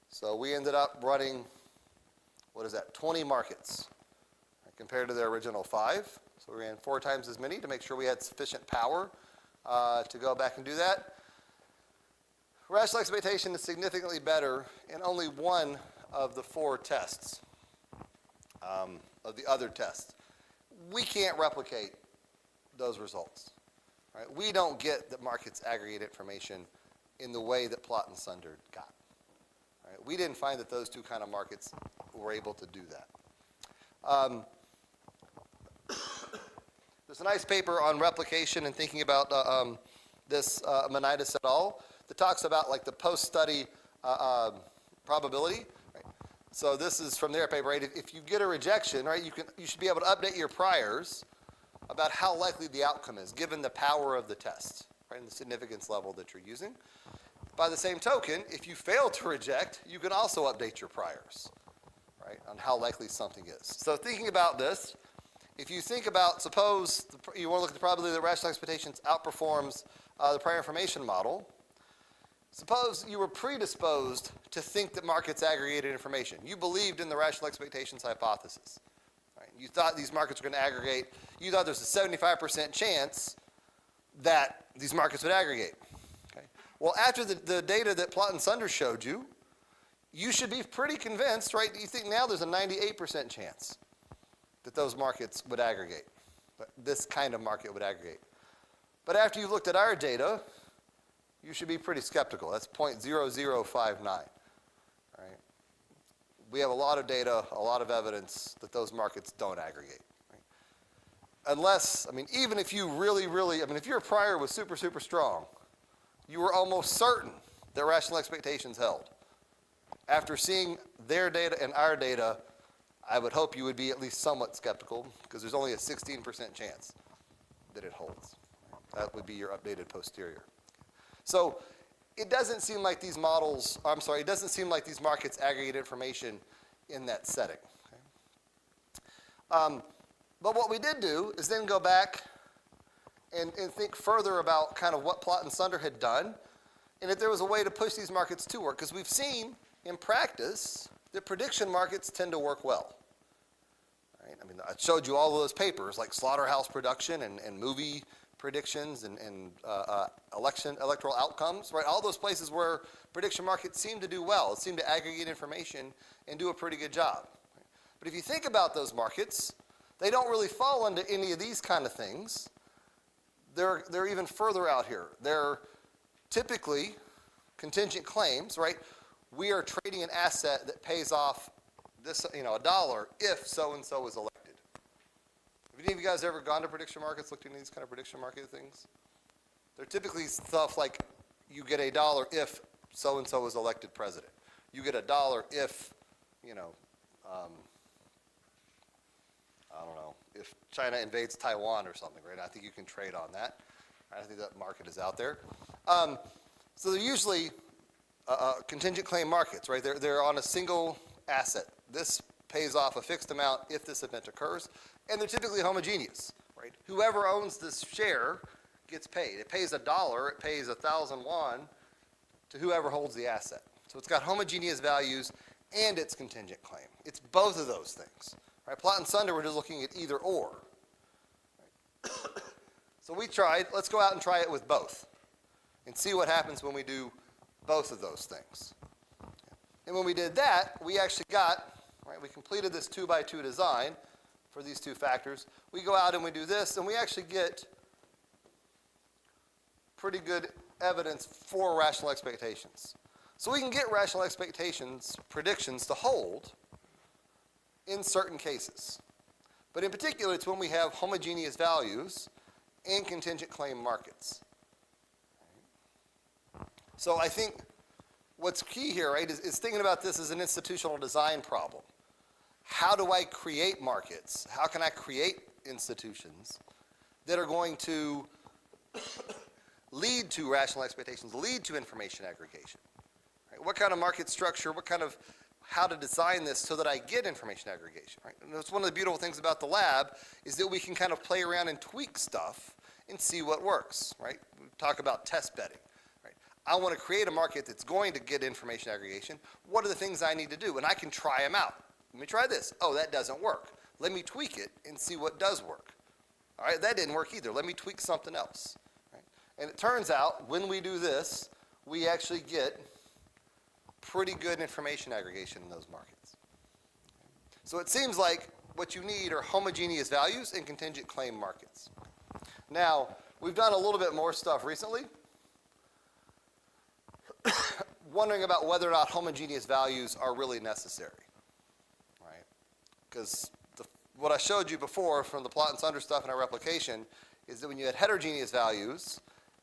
B: So we ended up running, 20 markets compared to their original 5. So we ran 4 times as many to make sure we had sufficient power to go back and do that. Rational expectation is significantly better in only one of the 4 tests, of the other tests. We can't replicate those results. Right? We don't get that markets aggregate information in the way that Plot and Sunder got. Right? We didn't find that those 2 kind of markets were able to do that. There's a nice paper on replication and thinking about this Manitis et al. That talks about like the post-study probability. Right? So this is from their paper. Right? If you get a rejection, right, you should be able to update your priors about how likely the outcome is, given the power of the test, right, and the significance level that you're using. By the same token, if you fail to reject, you can also update your priors, right, on how likely something is. So thinking about this, if you think about, suppose you want to look at the probability that rational expectations outperforms the prior information model, suppose you were predisposed to think that markets aggregated information. You believed in the rational expectations hypothesis. Right? You thought these markets were going to aggregate. You thought there's a 75% chance that these markets would aggregate. Okay? Well, after the data that Plot and Sunder showed you, you should be pretty convinced, right? You think now there's a 98% chance that those markets would aggregate. But this kind of market would aggregate. But after you've looked at our data, you should be pretty skeptical. That's 0.0059. Right? We have a lot of data, a lot of evidence that those markets don't aggregate. Right? Unless, even if you really, if your prior was super, super strong, you were almost certain that rational expectations held. After seeing their data and our data, I would hope you would be at least somewhat skeptical, because there's only a 16% chance that it holds. That would be your updated posterior. So it doesn't seem like these it doesn't seem like these markets aggregate information in that setting. Okay? But what we did do is then go back and think further about kind of what Plot and Sunder had done, and if there was a way to push these markets to work, because we've seen in practice that prediction markets tend to work well. Right? I showed you all of those papers like slaughterhouse production and movie predictions and electoral outcomes, right? All those places where prediction markets seem to do well, seem to aggregate information and do a pretty good job. But if you think about those markets, they don't really fall into any of these kind of things. They're even further out here. They're typically contingent claims, right? We are trading an asset that pays off this, $1 if so-and-so is elected. Have any of you guys ever gone to prediction markets, looked into these kind of prediction market things? They're typically stuff like you get $1 if so-and-so is elected president. You get $1 if, I don't know, if China invades Taiwan or something, right? I think you can trade on that. I think that market is out there. So they're usually contingent claim markets, right? They're on a single asset. This pays off a fixed amount if this event occurs, and they're typically homogeneous, right? Whoever owns this share gets paid. It pays $1, it pays 1,000 won to whoever holds the asset. So it's got homogeneous values and it's contingent claim. It's both of those things, right? Plot and Sunder were just looking at either or. Right? So we tried, let's go out and try it with both and see what happens when we do both of those things. And when we did that, we actually got, right, we completed this 2x2 design for these 2 factors. We go out and we do this, and we actually get pretty good evidence for rational expectations. So we can get rational expectations predictions to hold in certain cases. But in particular, it's when we have homogeneous values in contingent claim markets. So I think what's key here, right, is thinking about this as an institutional design problem. How do I create markets? How can I create institutions that are going to lead to rational expectations, lead to information aggregation? Right? What kind of market structure, how to design this so that I get information aggregation, right? And that's one of the beautiful things about the lab is that we can kind of play around and tweak stuff and see what works, right? We talk about test bedding, right? I want to create a market that's going to get information aggregation. What are the things I need to do? And I can try them out. Let me try this. Oh, that doesn't work. Let me tweak it and see what does work. All right, that didn't work either. Let me tweak something else, right? And it turns out when we do this, we actually get pretty good information aggregation in those markets. So it seems like what you need are homogeneous values in contingent claim markets. Now, we've done a little bit more stuff recently, wondering about whether or not homogeneous values are really necessary, right? Because what I showed you before from the plot and sunder stuff in our replication is that when you had heterogeneous values,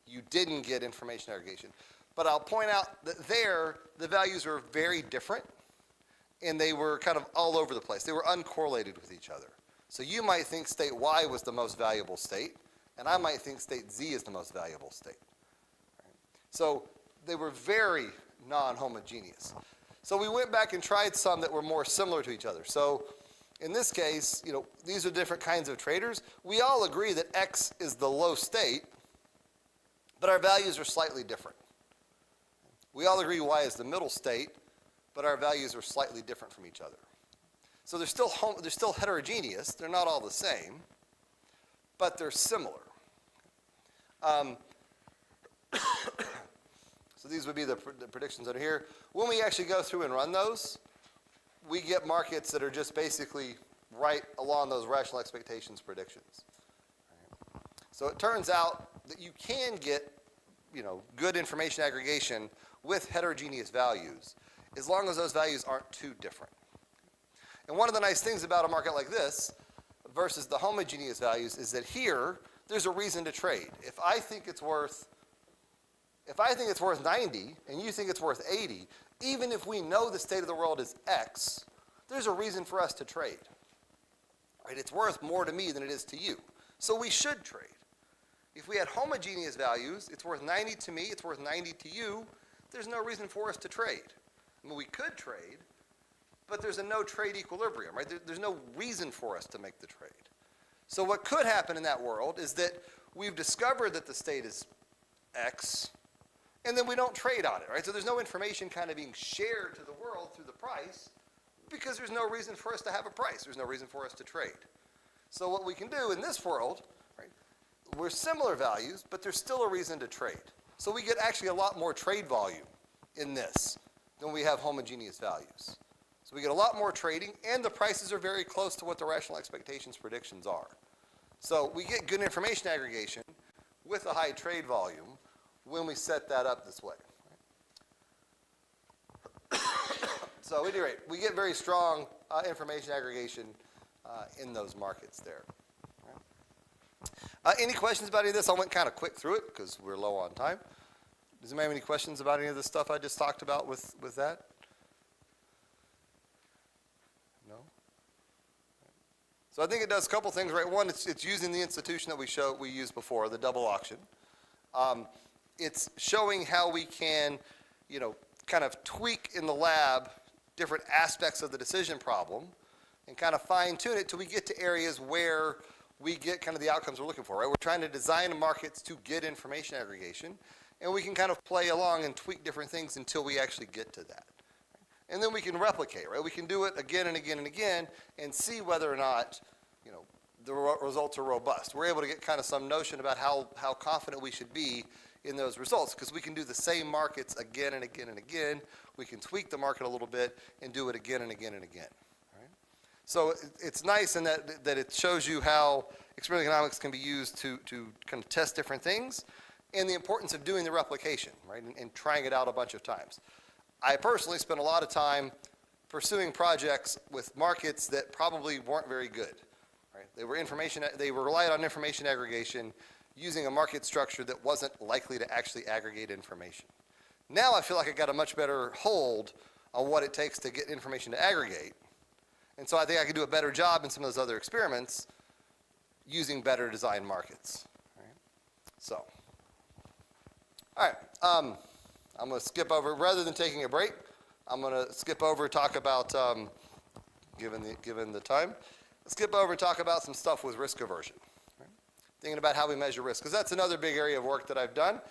B: you didn't get information aggregation. But I'll point out that there, the values were very different, and they were kind of all over the place. They were uncorrelated with each other. So you might think state Y was the most valuable state, and I might think state Z is the most valuable state. Right? So they were very non-homogeneous. So we went back and tried some that were more similar to each other. So in this case, these are different kinds of traders. We all agree that X is the low state, but our values are slightly different. We all agree Y is the middle state, but our values are slightly different from each other. So they're still heterogeneous. They're not all the same, but they're similar. So these would be the predictions that are here. When we actually go through and run those, we get markets that are just basically right along those rational expectations predictions. Right? So it turns out that you can get, good information aggregation with heterogeneous values, as long as those values aren't too different. And one of the nice things about a market like this versus the homogeneous values is that here, there's a reason to trade. If I think it's worth 90 and you think it's worth 80, even if we know the state of the world is X, there's a reason for us to trade. Right? It's worth more to me than it is to you. So we should trade. If we had homogeneous values, it's worth 90 to me, it's worth 90 to you, there's no reason for us to trade. I mean, we could trade, but there's a no trade equilibrium, right? There's no reason for us to make the trade. So what could happen in that world is that we've discovered that the state is X, and then we don't trade on it, right? So there's no information kind of being shared to the world through the price because there's no reason for us to have a price. There's no reason for us to trade. So what we can do in this world, right, we're similar values, but there's still a reason to trade. So we get actually a lot more trade volume in this than we have homogeneous values. So we get a lot more trading, and the prices are very close to what the rational expectations predictions are. So we get good information aggregation with a high trade volume when we set that up this way. So at any rate, we get very strong information aggregation in those markets there. Any questions about any of this? I went kind of quick through it because we're low on time. Does anybody have any questions about any of the stuff I just talked about with that? No? So I think it does a couple things, right? One, it's using the institution that we used before, the double auction. It's showing how we can, kind of tweak in the lab different aspects of the decision problem and kind of fine tune it till we get to areas where we get kind of the outcomes we're looking for, right? We're trying to design markets to get information aggregation, and we can kind of play along and tweak different things until we actually get to that. And then we can replicate, right? We can do it again and again and again and see whether or not, the results are robust. We're able to get kind of some notion about how confident we should be in those results because we can do the same markets again and again and again. We can tweak the market a little bit and do it again and again and again. Right? So it's nice in that it shows you how experimental economics can be used to kind of test different things and the importance of doing the replication, right, and trying it out a bunch of times. I personally spend a lot of time pursuing projects with markets that probably weren't very good. Right? They relied on information aggregation using a market structure that wasn't likely to actually aggregate information. Now I feel like I got a much better hold on what it takes to get information to aggregate. And so I think I can do a better job in some of those other experiments using better designed markets. Right? So, all right, I'm going to skip over, rather than taking a break, I'm going to skip over and talk about, given the time, skip over and talk about some stuff with risk aversion. Right? Thinking about how we measure risk, because that's another big area of work that I've done.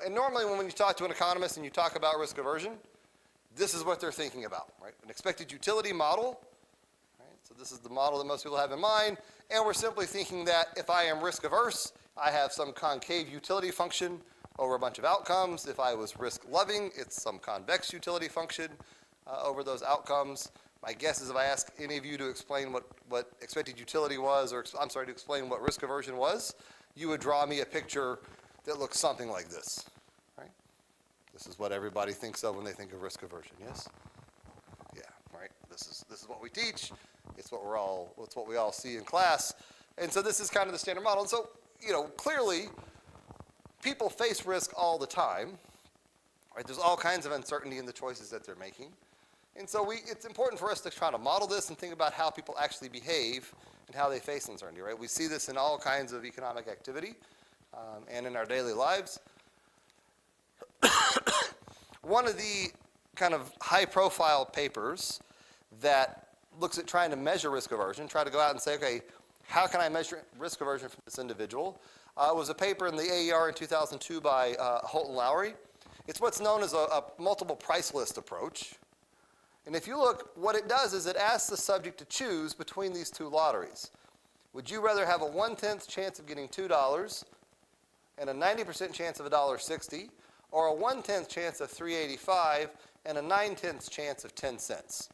B: And normally when you talk to an economist and you talk about risk aversion, this is what they're thinking about, right? An expected utility model. Right? So this is the model that most people have in mind. And we're simply thinking that if I am risk averse, I have some concave utility function over a bunch of outcomes. If I was risk loving, it's some convex utility function over those outcomes. My guess is if I ask any of you to explain what expected utility was, or I'm sorry, to explain what risk aversion was, you would draw me a picture that looks something like this, right? This is what everybody thinks of when they think of risk aversion, yes? Yeah, right? This is what we teach. It's what we all see in class. And so this is kind of the standard model. And so, clearly, people face risk all the time, right? There's all kinds of uncertainty in the choices that they're making. And so it's important for us to try to model this and think about how people actually behave and how they face uncertainty, right? We see this in all kinds of economic activity and in our daily lives. One of the kind of high-profile papers that looks at trying to measure risk aversion, try to go out and say, okay, how can I measure risk aversion from this individual? Was a paper in the AER in 2002 by Holt and Lowry. It's what's known as a multiple price list approach. And if you look, what it does is it asks the subject to choose between these two lotteries. Would you rather have a 1/10 chance of getting $2 and a 90% chance of $1.60, or a 1/10 chance of $3.85 and a 9/10 chance of 10 cents?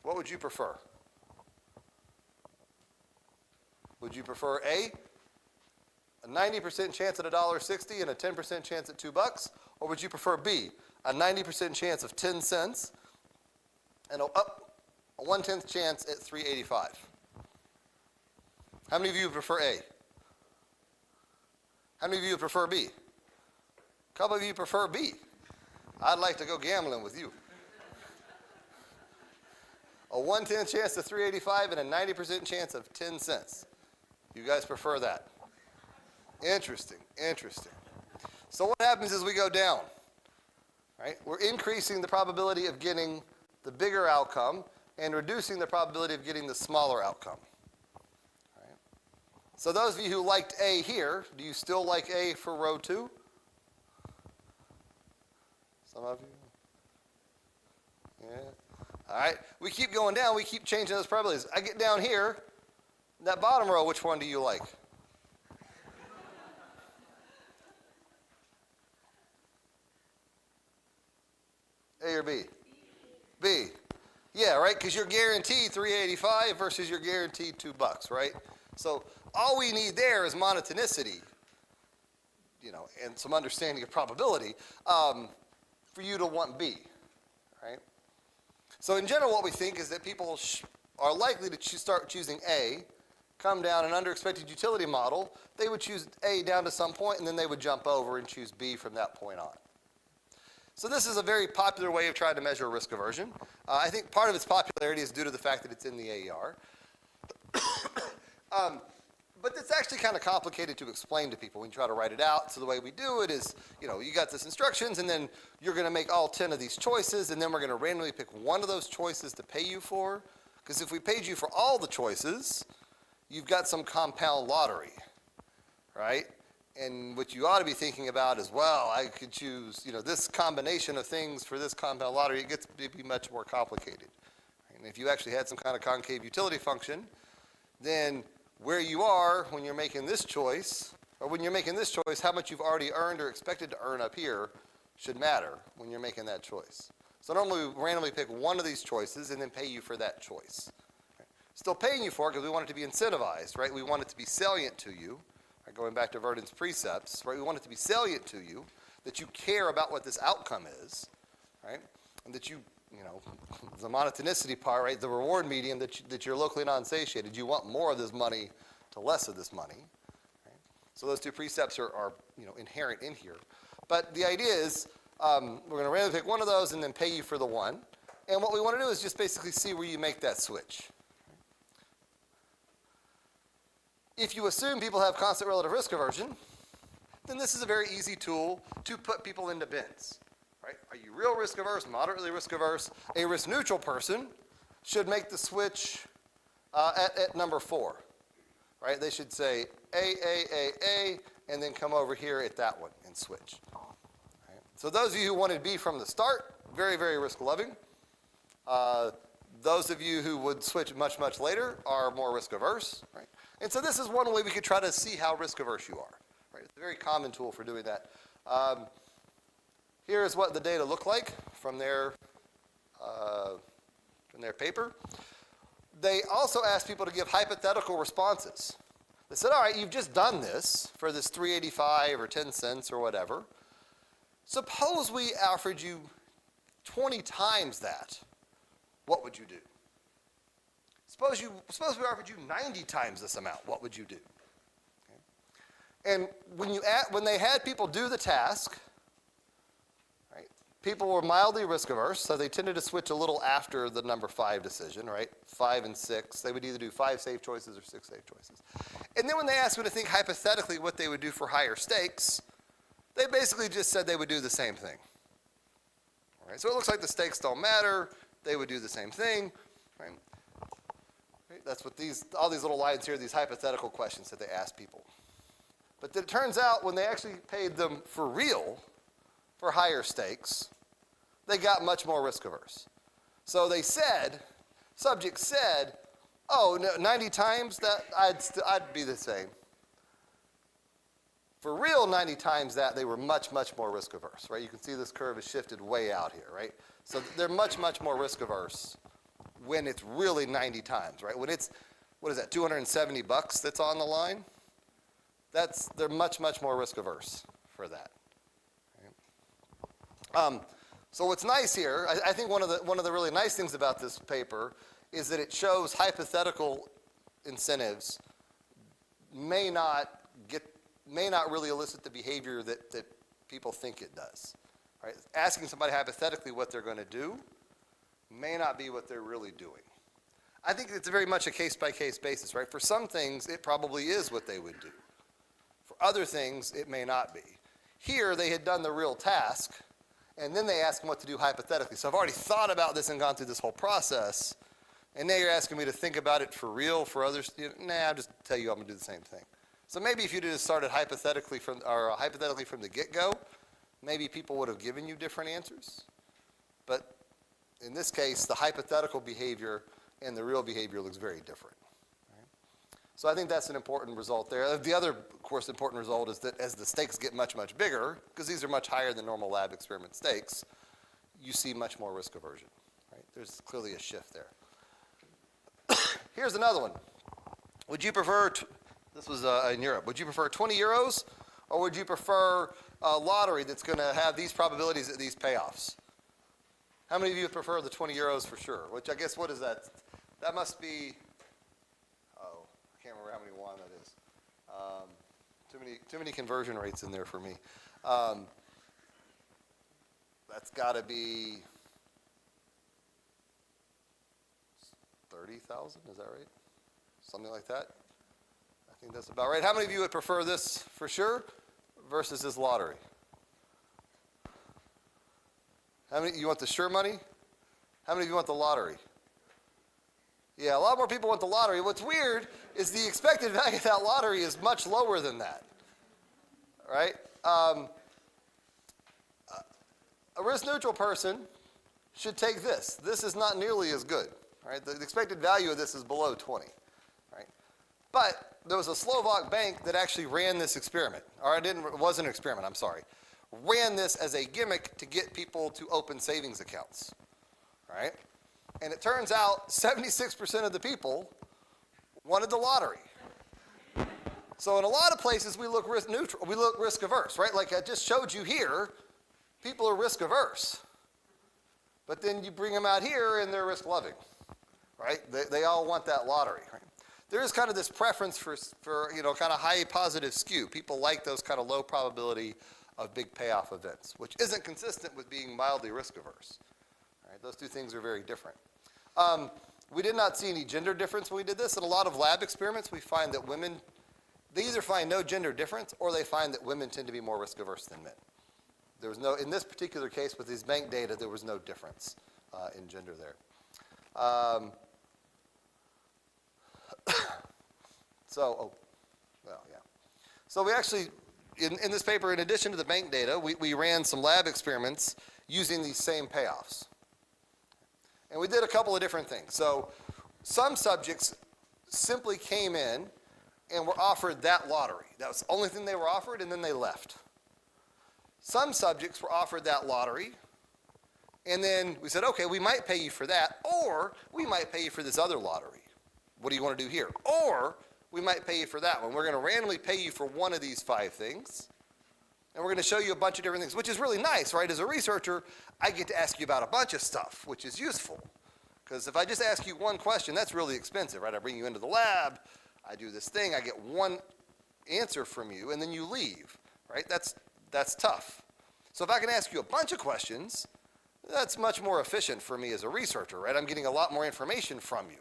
B: What would you prefer? Would you prefer A, a 90% chance at $1.60 and a 10% chance at $2, or would you prefer B, a 90% chance of 10 cents and a 1/10 chance at $3.85? How many of you prefer A? How many of you prefer B? A couple of you prefer B. I'd like to go gambling with you. A 1/10 chance of $3.85 and a 90% chance of 10 cents. You guys prefer that? Interesting, interesting. So what happens is we go down, right? We're increasing the probability of getting the bigger outcome and reducing the probability of getting the smaller outcome. Right? So those of you who liked A here, do you still like A for row 2? Some of you? Yeah. All right. We keep going down. We keep changing those probabilities. I get down here. That bottom row, which one do you like? A or B? B. Yeah, right? Because you're guaranteed $3.85 versus you're guaranteed $2, right? So all we need there is monotonicity, and some understanding of probability for you to want B, right? So in general, what we think is that people are likely to start choosing A, come down an under expected utility model. They would choose A down to some point, and then they would jump over and choose B from that point on. So this is a very popular way of trying to measure risk aversion. I think part of its popularity is due to the fact that it's in the AER. But it's actually kind of complicated to explain to people when you try to write it out. So the way we do it is, you got this instructions, and then you're going to make all 10 of these choices, and then we're going to randomly pick one of those choices to pay you for. Because if we paid you for all the choices, you've got some compound lottery, right? And what you ought to be thinking about is, well, I could choose, this combination of things for this compound lottery. It gets to be much more complicated. And if you actually had some kind of concave utility function, then where you are when you're making this choice, or when you're making this choice, how much you've already earned or expected to earn up here should matter when you're making that choice. So normally we randomly pick one of these choices and then pay you for that choice. Still paying you for it because we want it to be incentivized, right? We want it to be salient to you. Going back to Vernon's precepts, right? We want it to be salient to you, that you care about what this outcome is, right? And that you the monotonicity part, right? The reward medium that you're locally non-satiated. You want more of this money to less of this money. Right? So those two precepts are inherent in here. But the idea is we're going to randomly pick one of those and then pay you for the one. And what we want to do is just basically see where you make that switch. If you assume people have constant relative risk aversion, then this is a very easy tool to put people into bins. Right? Are you real risk averse, moderately risk averse? A risk neutral person should make the switch at number 4. Right? They should say A, and then come over here at that one and switch. Right? So those of you who wanted B from the start, very, very risk loving. Those of you who would switch much, much later are more risk averse. Right? And so this is one way we could try to see how risk averse you are. Right? It's a very common tool for doing that. Here's what the data look like from their paper. They also asked people to give hypothetical responses. They said, all right, you've just done this for this $3.85 or 10 cents or whatever. Suppose we offered you 20 times that. What would you do? Suppose we offered you 90 times this amount. What would you do? Okay. And when they had people do the task, right, people were mildly risk averse, so they tended to switch a little after the number 5 decision, right? 5 and 6. They would either do 5 safe choices or 6 safe choices. And then when they asked them to think hypothetically what they would do for higher stakes, they basically just said they would do the same thing. All right, so it looks like the stakes don't matter. They would do the same thing. Right? That's what all these little lines here, these hypothetical questions that they ask people. But it turns out when they actually paid them for real, for higher stakes, they got much more risk averse. So they said, subjects said, oh, no, 90 times that, I'd be the same. For real 90 times that, they were much, much more risk averse, right? You can see this curve is shifted way out here, right? So they're much, much more risk averse when it's really 90 times, right? When it's, what is that, $270 that's on the line? They're much, much more risk averse for that. Right? So what's nice here, I think one of the really nice things about this paper is that it shows hypothetical incentives may not really elicit the behavior that people think it does. Right? Asking somebody hypothetically what they're going to do may not be what they're really doing. I think it's very much a case-by-case basis, right? For some things, it probably is what they would do. For other things, it may not be. Here, they had done the real task, and then they asked them what to do hypothetically. So I've already thought about this and gone through this whole process, and now you're asking me to think about it for real for others. Nah, I'll just tell you I'm going to do the same thing. So maybe if you just started hypothetically from the get-go, maybe people would have given you different answers. But in this case, the hypothetical behavior and the real behavior looks very different. Right? So I think that's an important result there. The other, of course, important result is that as the stakes get much, much bigger, because these are much higher than normal lab experiment stakes, you see much more risk aversion. Right? There's clearly a shift there. Here's another one. Would you prefer, this was in Europe, would you prefer 20 euros or would you prefer a lottery that's going to have these probabilities at these payoffs? How many of you would prefer the 20 euros for sure? Which I guess, what is that? That must be, oh, I can't remember how many yuan that is. Too many conversion rates in there for me. That's got to be 30,000, is that right? Something like that? I think that's about right. How many of you would prefer this for sure versus this lottery? How many, you want the sure money? How many of you want the lottery? Yeah, a lot more people want the lottery. What's weird is the expected value of that lottery is much lower than that, right? A risk-neutral person should take this. This is not nearly as good, right? The expected value of this is below 20, right? But there was a Slovak bank that actually ran this experiment, or it wasn't an experiment, I'm sorry. Ran this as a gimmick to get people to open savings accounts, right? And it turns out 76% of the people wanted the lottery. So in a lot of places we look risk neutral, we look risk averse, right? Like I just showed you here, people are risk averse. But then you bring them out here and they're risk-loving, right? They all want that lottery, right? There is kind of this preference for kind of high positive skew. People like those kind of low probability of big payoff events, which isn't consistent with being mildly risk-averse. Right? Those two things are very different. We did not see any gender difference when we did this. In a lot of lab experiments, we find that women, they either find no gender difference or they find that women tend to be more risk-averse than men. There was no, in this particular case with these bank data, there was no difference in gender there. So we actually, in this paper, in addition to the bank data, we ran some lab experiments using these same payoffs. And we did a couple of different things. So some subjects simply came in and were offered that lottery. That was the only thing they were offered, and then they left. Some subjects were offered that lottery, and then we said, okay, we might pay you for that, or we might pay you for this other lottery. What do you want to do here? Or we might pay you for that one. We're going to randomly pay you for one of these 5 things, and we're going to show you a bunch of different things, which is really nice, right? As a researcher, I get to ask you about a bunch of stuff, which is useful. Because if I just ask you one question, that's really expensive, right? I bring you into the lab, I do this thing, I get one answer from you, and then you leave, right? That's tough. So if I can ask you a bunch of questions, that's much more efficient for me as a researcher, right? I'm getting a lot more information from you.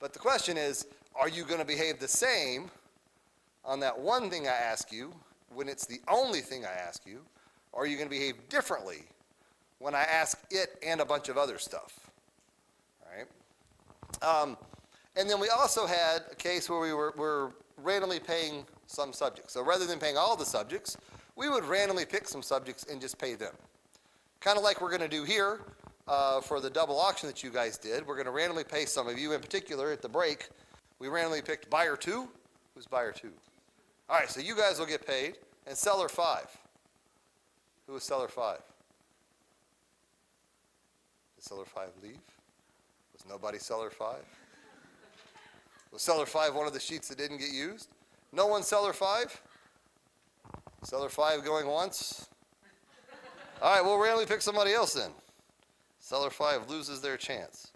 B: But the question is, are you going to behave the same on that one thing I ask you when it's the only thing I ask you? Or are you going to behave differently when I ask it and a bunch of other stuff, right? And then we also had a case where we were randomly paying some subjects. So rather than paying all the subjects, we would randomly pick some subjects and just pay them. Kind of like we're going to do here for the double auction that you guys did. We're going to randomly pay some of you. In particular, at the break, we randomly picked buyer 2. Who's buyer 2? All right, so you guys will get paid. And seller 5. Who is seller 5? Did seller 5 leave? Was nobody seller 5? Was seller 5 one of the sheets that didn't get used? No one seller 5? Seller 5 going once? All right, we'll randomly pick somebody else then. Seller 5 loses their chance.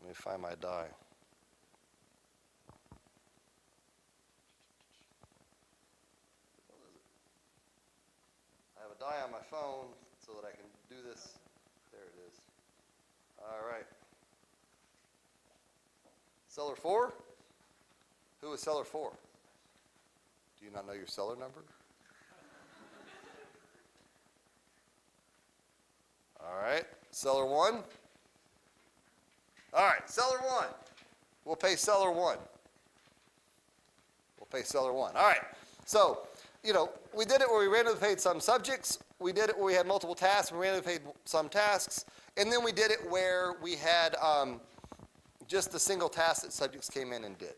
B: Let me find my die. I have a die on my phone so that I can do this. There it is. All right. Seller 4? Who is seller 4? Do you not know your seller number? All right, seller 1. All right, seller 1. We'll pay seller 1. We'll pay seller 1. All right, so, we did it where we randomly paid some subjects. We did it where we had multiple tasks. We randomly paid some tasks. And then we did it where we had just a single task that subjects came in and did.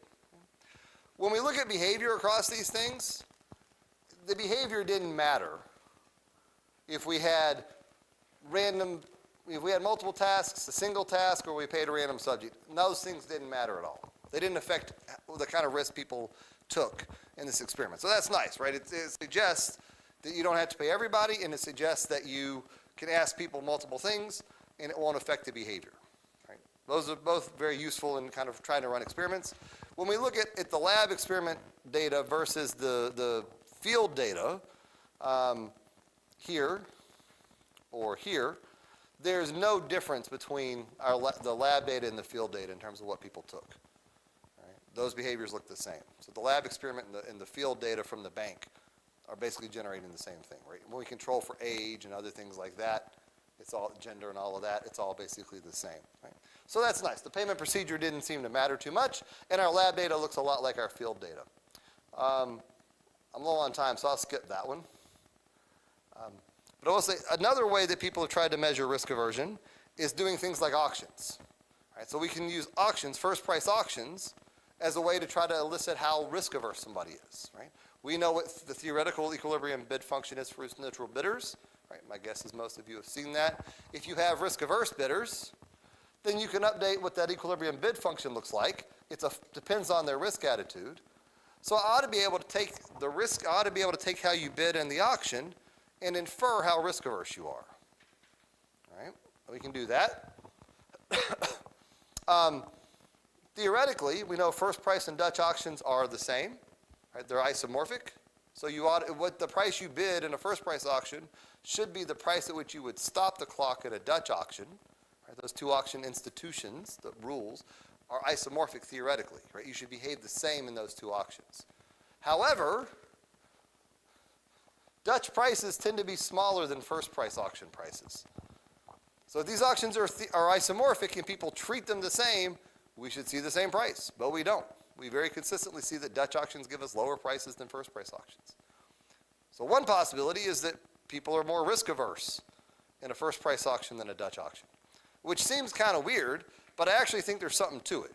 B: When we look at behavior across these things, the behavior didn't matter if we had multiple tasks, a single task, or we paid a random subject. Those things didn't matter at all. They didn't affect the kind of risk people took in this experiment. So that's nice, right? It suggests that you don't have to pay everybody, and it suggests that you can ask people multiple things, and it won't affect the behavior. Right? Those are both very useful in kind of trying to run experiments. When we look at the lab experiment data versus the field data, here or here, there's no difference between the lab data and the field data in terms of what people took. Right? Those behaviors look the same. So the lab experiment and the field data from the bank are basically generating the same thing. Right? When we control for age and other things like that, it's all gender and all of that, it's all basically the same. Right? So that's nice. The payment procedure didn't seem to matter too much, and our lab data looks a lot like our field data. I'm low on time, so I'll skip that one. But I will say another way that people have tried to measure risk aversion is doing things like auctions. Right? So we can use auctions, first price auctions, as a way to try to elicit how risk averse somebody is. Right? We know what the theoretical equilibrium bid function is for neutral bidders. Right? My guess is most of you have seen that. If you have risk averse bidders, then you can update what that equilibrium bid function looks like. It depends on their risk attitude. So I ought to be able to take the risk, I ought to be able to take how you bid in the auction and infer how risk averse you are. Right? We can do that. Theoretically, we know first price and Dutch auctions are the same, right? They're isomorphic. So what the price you bid in a first price auction should be the price at which you would stop the clock at a Dutch auction. Right? Those two auction institutions, the rules, are isomorphic theoretically, right? You should behave the same in those two auctions. However, Dutch prices tend to be smaller than first price auction prices. So if these auctions are isomorphic and people treat them the same, we should see the same price, but we don't. We very consistently see that Dutch auctions give us lower prices than first price auctions. So one possibility is that people are more risk averse in a first price auction than a Dutch auction, which seems kind of weird, but I actually think there's something to it.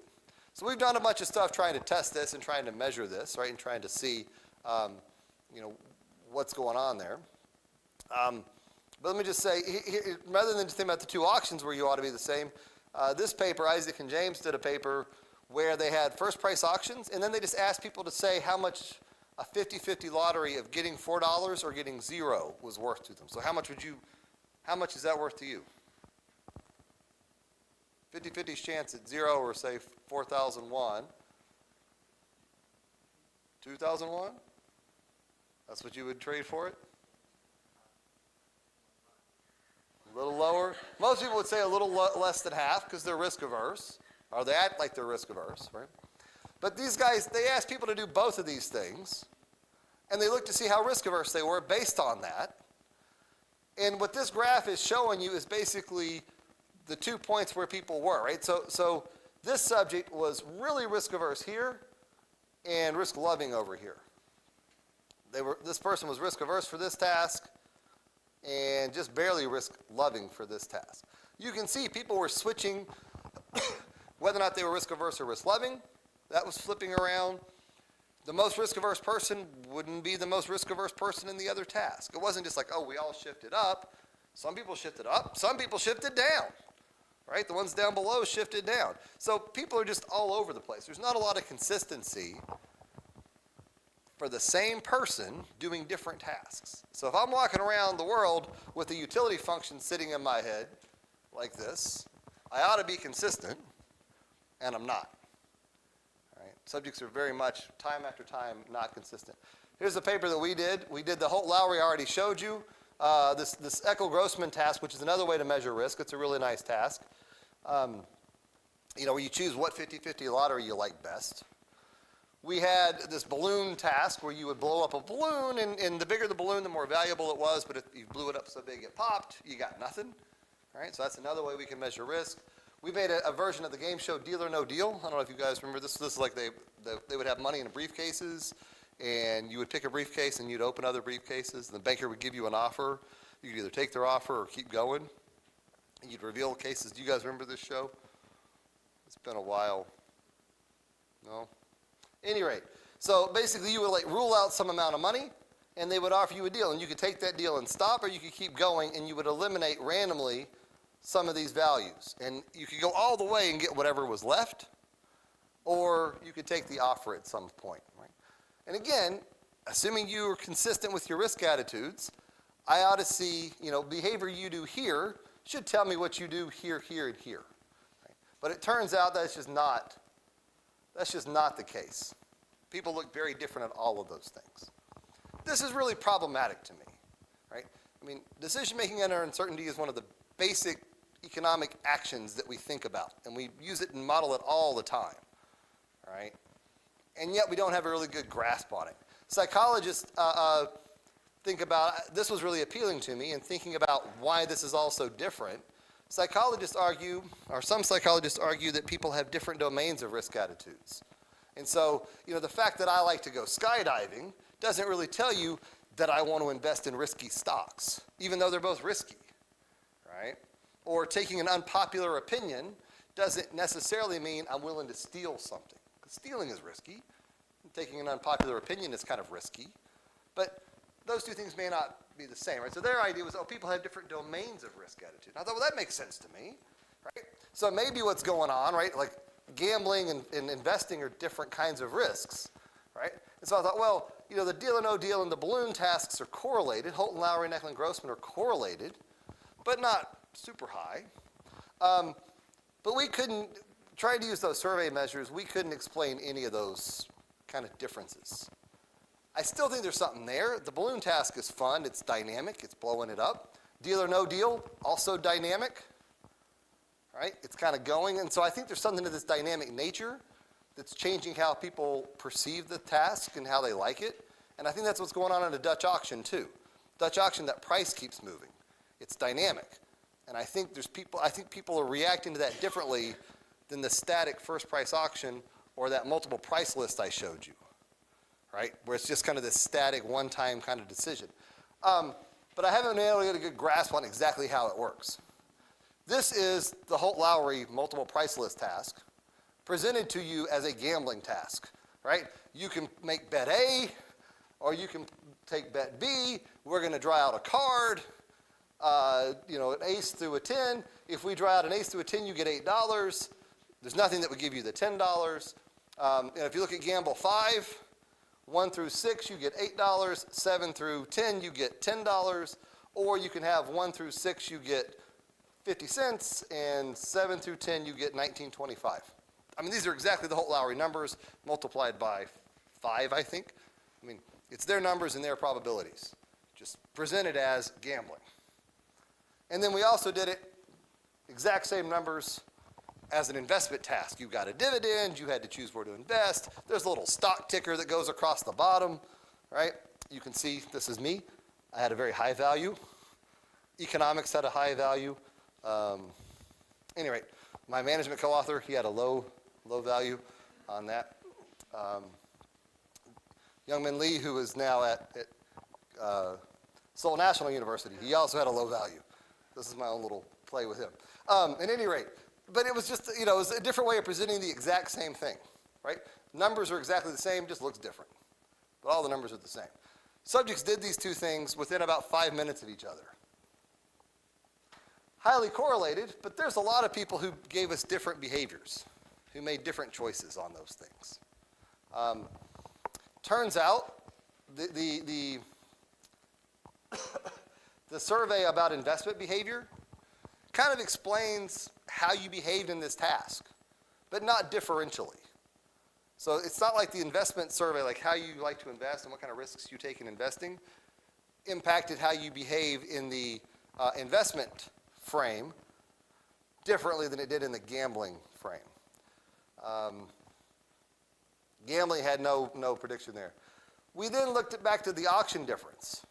B: So we've done a bunch of stuff trying to test this and trying to measure this, right, and trying to see, what's going on there. But let me just say, rather than just think about the two auctions where you ought to be the same, this paper, Isaac and James did a paper where they had first price auctions, and then they just asked people to say how much a 50-50 lottery of getting $4 or getting 0 was worth to them. So how much is that worth to you? 50-50 chance at 0 or say 4,001. 2,001? That's what you would trade for it? A little lower? Most people would say a little less than half because they're risk averse, or they act like they're risk averse, right? But these guys, they asked people to do both of these things, and they looked to see how risk averse they were based on that. And what this graph is showing you is basically the 2 points where people were, right? So this subject was really risk averse here and risk loving over here. This person was risk averse for this task and just barely risk loving for this task. You can see people were switching whether or not they were risk averse or risk loving. That was flipping around. The most risk averse person wouldn't be the most risk averse person in the other task. It wasn't just like, oh, we all shifted up. Some people shifted up, some people shifted down, right? The ones down below shifted down. So people are just all over the place. There's not a lot of consistency for the same person doing different tasks. So if I'm walking around the world with a utility function sitting in my head like this, I ought to be consistent, and I'm not. Right? Subjects are very much, time after time, not consistent. Here's the paper that we did. We did the whole Lowry I already showed you. This Echo-Grossman task, which is another way to measure risk. It's a really nice task. Where you choose what 50-50 lottery you like best. We had this balloon task where you would blow up a balloon, and the bigger the balloon, the more valuable it was, but if you blew it up so big it popped, you got nothing. All right, so that's another way we can measure risk. We made a version of the game show Deal or No Deal. I don't know if you guys remember this. This is like they would have money in briefcases, and you would pick a briefcase and you'd open other briefcases, and the banker would give you an offer. You could either take their offer or keep going. And you'd reveal cases. Do you guys remember this show? It's been a while. No? Any rate, so basically you would rule out some amount of money, and they would offer you a deal, and you could take that deal and stop, or you could keep going, and you would eliminate randomly some of these values. And you could go all the way and get whatever was left, or you could take the offer at some point. Right? And again, assuming you are consistent with your risk attitudes, I ought to see, behavior you do here should tell me what you do here, here, and here. Right? But it turns out that's just not the case. People look very different at all of those things. This is really problematic to me, right? I mean, decision-making under uncertainty is one of the basic economic actions that we think about, and we use it and model it all the time, right? And yet we don't have a really good grasp on it. Psychologists think about, this was really appealing to me, and thinking about why this is all so different. Psychologists argue, or some psychologists argue, that people have different domains of risk attitudes. And so, the fact that I like to go skydiving doesn't really tell you that I want to invest in risky stocks, even though they're both risky, right? Or taking an unpopular opinion doesn't necessarily mean I'm willing to steal something. Stealing is risky. Taking an unpopular opinion is kind of risky. But those two things may not be the same, right? So their idea was, people have different domains of risk attitude. I thought, well, that makes sense to me, right? So maybe what's going on, right, like gambling and investing are different kinds of risks, right? And so I thought, well, the deal or no deal and the balloon tasks are correlated. Holton, Lowry, Necklin, Grossman are correlated, but not super high. But we couldn't, trying to use those survey measures, we couldn't explain any of those kind of differences. I still think there's something there. The balloon task is fun. It's dynamic. It's blowing it up. Deal or no deal, also dynamic. Right? It's kind of going. And so I think there's something to this dynamic nature that's changing how people perceive the task and how they like it. And I think that's what's going on in a Dutch auction too. Dutch auction, that price keeps moving. It's dynamic. And I think people are reacting to that differently than the static first price auction or that multiple price list I showed you. Right? Where it's just kind of this static one-time kind of decision. But I haven't been able to get a good grasp on exactly how it works. This is the Holt-Lowry multiple price list task presented to you as a gambling task, right? You can make bet A, or you can take bet B. We're going to draw out a card, an ace through a 10. If we draw out an ace through a 10, you get $8. There's nothing that would give you the $10. And if you look at Gamble 5, 1 through 6, you get $8. 7 through 10, you get $10. Or you can have 1 through 6, you get 50 cents, and 7 through 10, you get $19.25. I mean, these are exactly the Holt-Lowry numbers multiplied by 5, I think. I mean, it's their numbers and their probabilities, just presented as gambling. And then we also did it, exact same numbers, as an investment task. You got a dividend, you had to choose where to invest. There's a little stock ticker that goes across the bottom, right? You can see this is me. I had a very high value. Economics had a high value. Any rate, my management co-author, he had a low value on that. Youngmin Lee, who is now at Seoul National University, he also had a low value. This is my own little play with him. At any rate, but it was just, it was a different way of presenting the exact same thing, right? Numbers are exactly the same, just looks different. But all the numbers are the same. Subjects did these two things within about 5 minutes of each other. Highly correlated, but there's a lot of people who gave us different behaviors, who made different choices on those things. Turns out the survey about investment behavior kind of explains how you behaved in this task, but not differentially. So it's not like the investment survey, like how you like to invest and what kind of risks you take in investing, impacted how you behave in the investment frame differently than it did in the gambling frame. Gambling had no prediction there. We then looked back to the auction difference.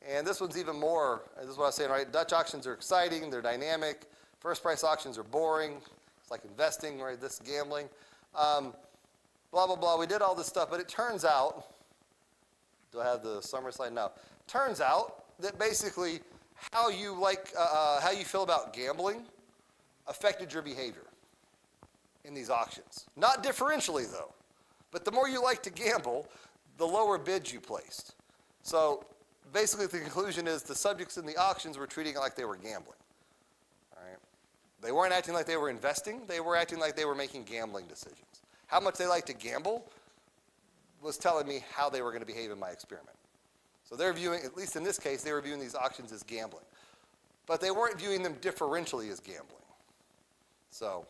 B: And this one's even more, this is what I was saying, right? Dutch auctions are exciting, they're dynamic. First price auctions are boring. It's like investing, right? This gambling. Blah, blah, blah. We did all this stuff, but it turns out, do I have the summary slide? No. Turns out that basically how you feel about gambling affected your behavior in these auctions. Not differentially, though. But the more you like to gamble, the lower bids you placed. So basically the conclusion is the subjects in the auctions were treating it like they were gambling. All right? They weren't acting like they were investing. They were acting like they were making gambling decisions. How much they liked to gamble was telling me how they were going to behave in my experiment. So they're viewing, at least in this case, they were viewing these auctions as gambling. But they weren't viewing them differentially as gambling. So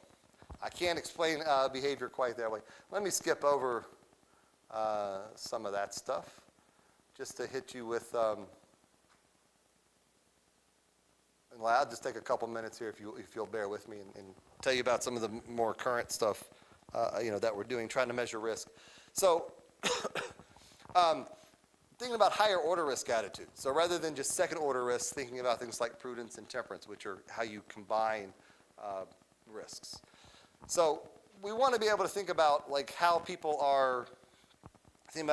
B: I can't explain behavior quite that way. Let me skip over some of that stuff just to hit you with, and I'll just take a couple minutes here if you'll bear with me and tell you about some of the more current stuff that we're doing, trying to measure risk. So thinking about higher order risk attitudes. So rather than just second order risks, thinking about things like prudence and temperance, which are how you combine risks. So we want to be able to think about like how people are thinking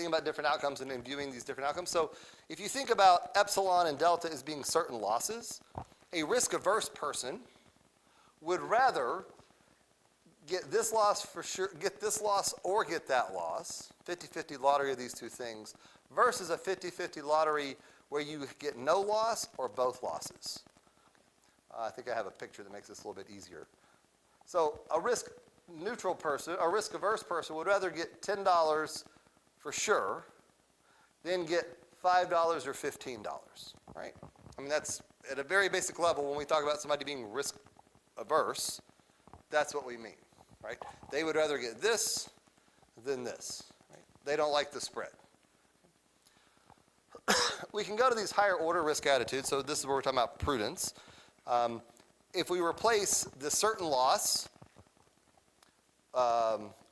B: about different outcomes and then viewing these different outcomes. So if you think about epsilon and delta as being certain losses, a risk-averse person would rather get this loss for sure, get this loss or get that loss, 50-50 lottery of these two things, versus a 50-50 lottery where you get no loss or both losses. I think I have a picture that makes this a little bit easier. So a risk-neutral person, a risk-averse person would rather get $10 for sure than get $5 or $15, right? I mean, that's at a very basic level, when we talk about somebody being risk averse, that's what we mean, right? They would rather get this than this. Right? They don't like the spread. We can go to these higher order risk attitudes. So this is where we're talking about prudence. If we replace the certain loss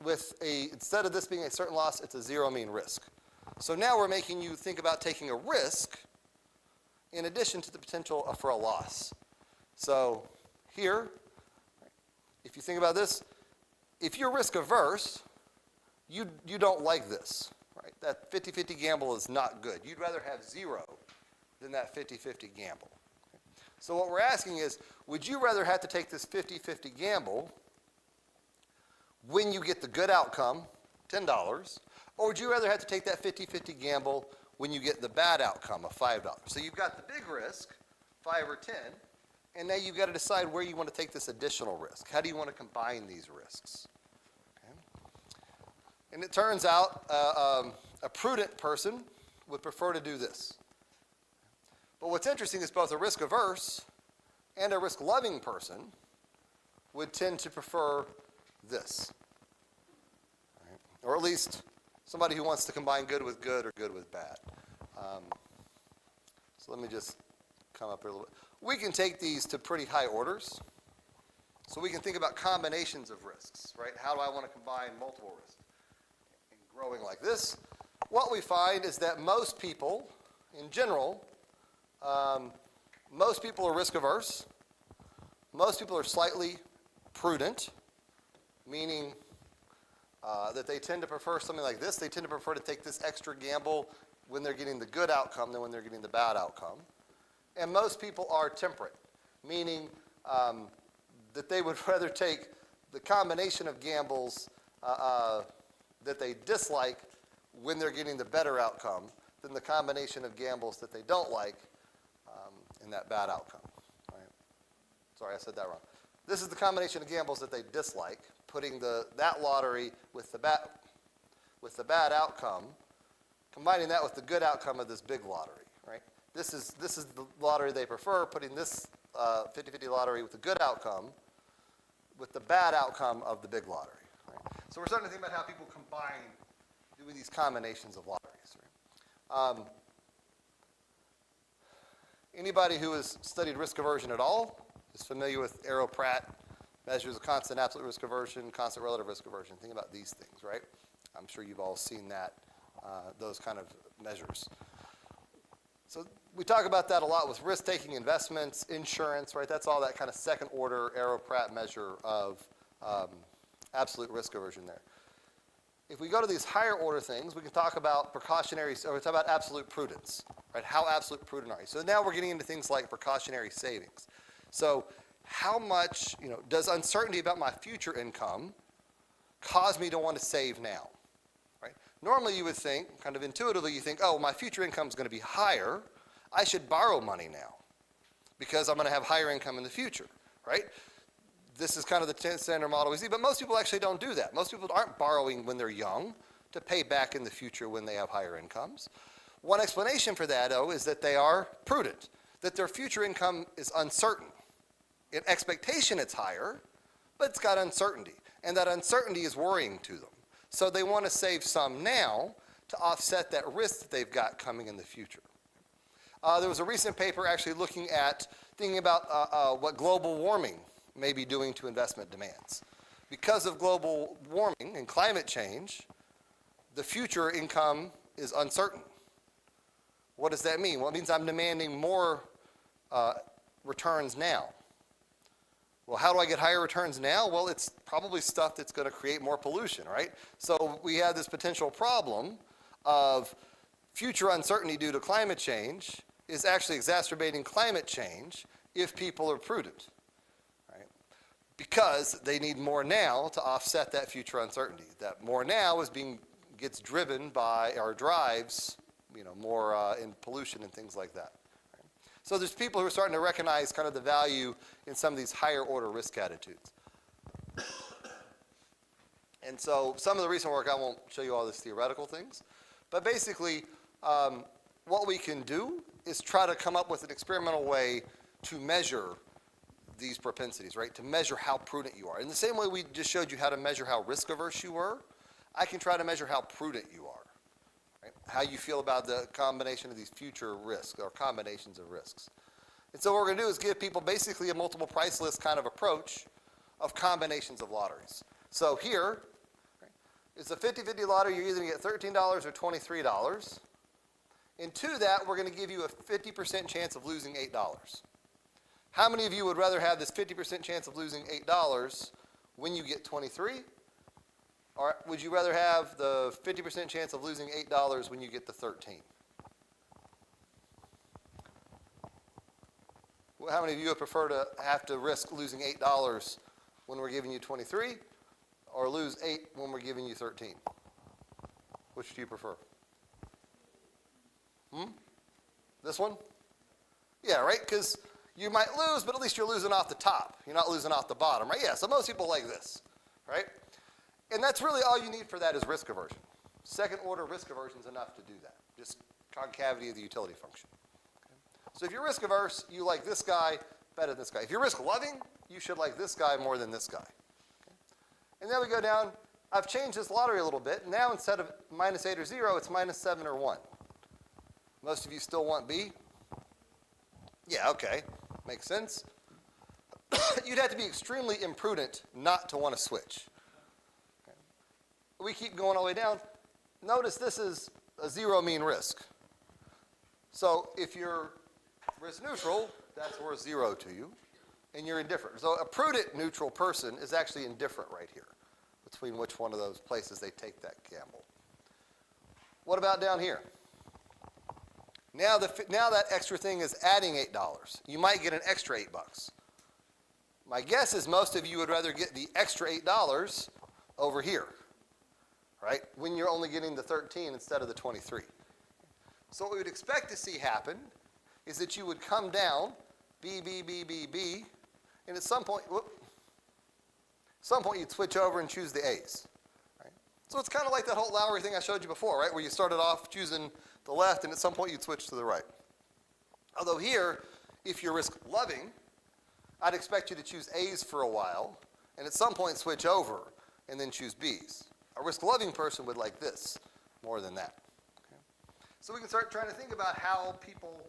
B: with instead of this being a certain loss, it's a zero mean risk. So now we're making you think about taking a risk in addition to the potential for a loss. So here, if you think about this, if you're risk averse, you don't like this, right? That 50-50 gamble is not good. You'd rather have zero than that 50-50 gamble. So what we're asking is, would you rather have to take this 50-50 gamble when you get the good outcome, $10, or would you rather have to take that 50-50 gamble when you get the bad outcome of $5? So you've got the big risk, 5 or 10, and now you've got to decide where you want to take this additional risk. How do you want to combine these risks? Okay. And it turns out a prudent person would prefer to do this. But what's interesting is both a risk-averse and a risk-loving person would tend to prefer this. Right? Or at least somebody who wants to combine good with good or good with bad. So let me just come up here a little bit. We can take these to pretty high orders. So we can think about combinations of risks, right? How do I want to combine multiple risks? And growing like this, what we find is that most people, in general, most people are risk averse. Most people are slightly prudent, meaning that they tend to prefer something like this. They tend to prefer to take this extra gamble when they're getting the good outcome than when they're getting the bad outcome. And most people are temperate, meaning that they would rather take the combination of gambles that they dislike when they're getting the better outcome than the combination of gambles that they don't like in that bad outcome. Right? Sorry, I said that wrong. This is the combination of gambles that they dislike, putting that lottery with the bad outcome, combining that with the good outcome of this big lottery. Right? This is the lottery they prefer, putting this 50-50 lottery with the good outcome with the bad outcome of the big lottery. Right? So we're starting to think about how people combine doing these combinations of lotteries. Right? Anybody who has studied risk aversion at all is familiar with Arrow-Pratt measures of constant absolute risk aversion, constant relative risk aversion. Think about these things, right? I'm sure you've all seen that, those kind of measures. So we talk about that a lot with risk-taking investments, insurance, right? That's all that kind of second-order Arrow-Pratt measure of absolute risk aversion there. If we go to these higher order things, we can talk about precautionary, or we talk about absolute prudence, right? How absolute prudent are you? So now we're getting into things like precautionary savings. So how much, does uncertainty about my future income cause me to want to save now, right? Normally you would think, kind of intuitively, you think, oh, my future income is going to be higher. I should borrow money now because I'm going to have higher income in the future, right? This is kind of the standard model we see, but most people actually don't do that. Most people aren't borrowing when they're young to pay back in the future when they have higher incomes. One explanation for that, though, is that they are prudent, that their future income is uncertain. In expectation, it's higher, but it's got uncertainty, and that uncertainty is worrying to them. So they want to save some now to offset that risk that they've got coming in the future. There was a recent paper actually thinking about what global warming may be doing to investment demands. Because of global warming and climate change, the future income is uncertain. What does that mean? Well, it means I'm demanding more returns now. Well, how do I get higher returns now? Well, it's probably stuff that's going to create more pollution, right? So we have this potential problem of future uncertainty due to climate change is actually exacerbating climate change if people are prudent. Because they need more now to offset that future uncertainty. That more now gets driven by, or drives, more in pollution and things like that. Right? So there's people who are starting to recognize kind of the value in some of these higher order risk attitudes. And so some of the recent work, I won't show you all these theoretical things, but basically what we can do is try to come up with an experimental way to measure these propensities, right? To measure how prudent you are. In the same way we just showed you how to measure how risk averse you were, I can try to measure how prudent you are, right? How you feel about the combination of these future risks or combinations of risks. And so what we're going to do is give people basically a multiple price list kind of approach of combinations of lotteries. So here, right, it's a 50-50 lottery. You're either going to get $13 or $23. And to that, we're going to give you a 50% chance of losing $8. How many of you would rather have this 50% chance of losing $8 when you get 23? Or would you rather have the 50% chance of losing $8 when you get the 13? Well, how many of you would prefer to have to risk losing $8 when we're giving you 23, or lose 8 when we're giving you 13? Which do you prefer? This one? Yeah, right? Because you might lose, but at least you're losing off the top. You're not losing off the bottom, right? Yeah, so most people like this, right? And that's really all you need for that is risk aversion. Second order risk aversion is enough to do that. Just concavity of the utility function. Okay? So if you're risk averse, you like this guy better than this guy. If you're risk loving, you should like this guy more than this guy. Okay? And then we go down. I've changed this lottery a little bit. Now instead of -8 or 0, it's -7 or 1. Most of you still want B? Yeah, okay. Makes sense. You'd have to be extremely imprudent not to want to switch. Okay. We keep going all the way down. Notice this is a 0 mean risk. So if you're risk neutral, that's worth 0 to you, and you're indifferent. So a prudent neutral person is actually indifferent right here between which one of those places they take that gamble. What about down here? Now that extra thing is adding $8. You might get an extra $8. My guess is most of you would rather get the extra $8 over here, right? When you're only getting the 13 instead of the 23. So what we would expect to see happen is that you would come down, B, B, B, B, B, and at some point you'd switch over and choose the A's. Right? So it's kind of like that whole Lowry thing I showed you before, right? Where you started off choosing the left, and at some point you'd switch to the right. Although here, if you're risk loving, I'd expect you to choose A's for a while, and at some point switch over, and then choose B's. A risk loving person would like this more than that. Okay? So we can start trying to think about how people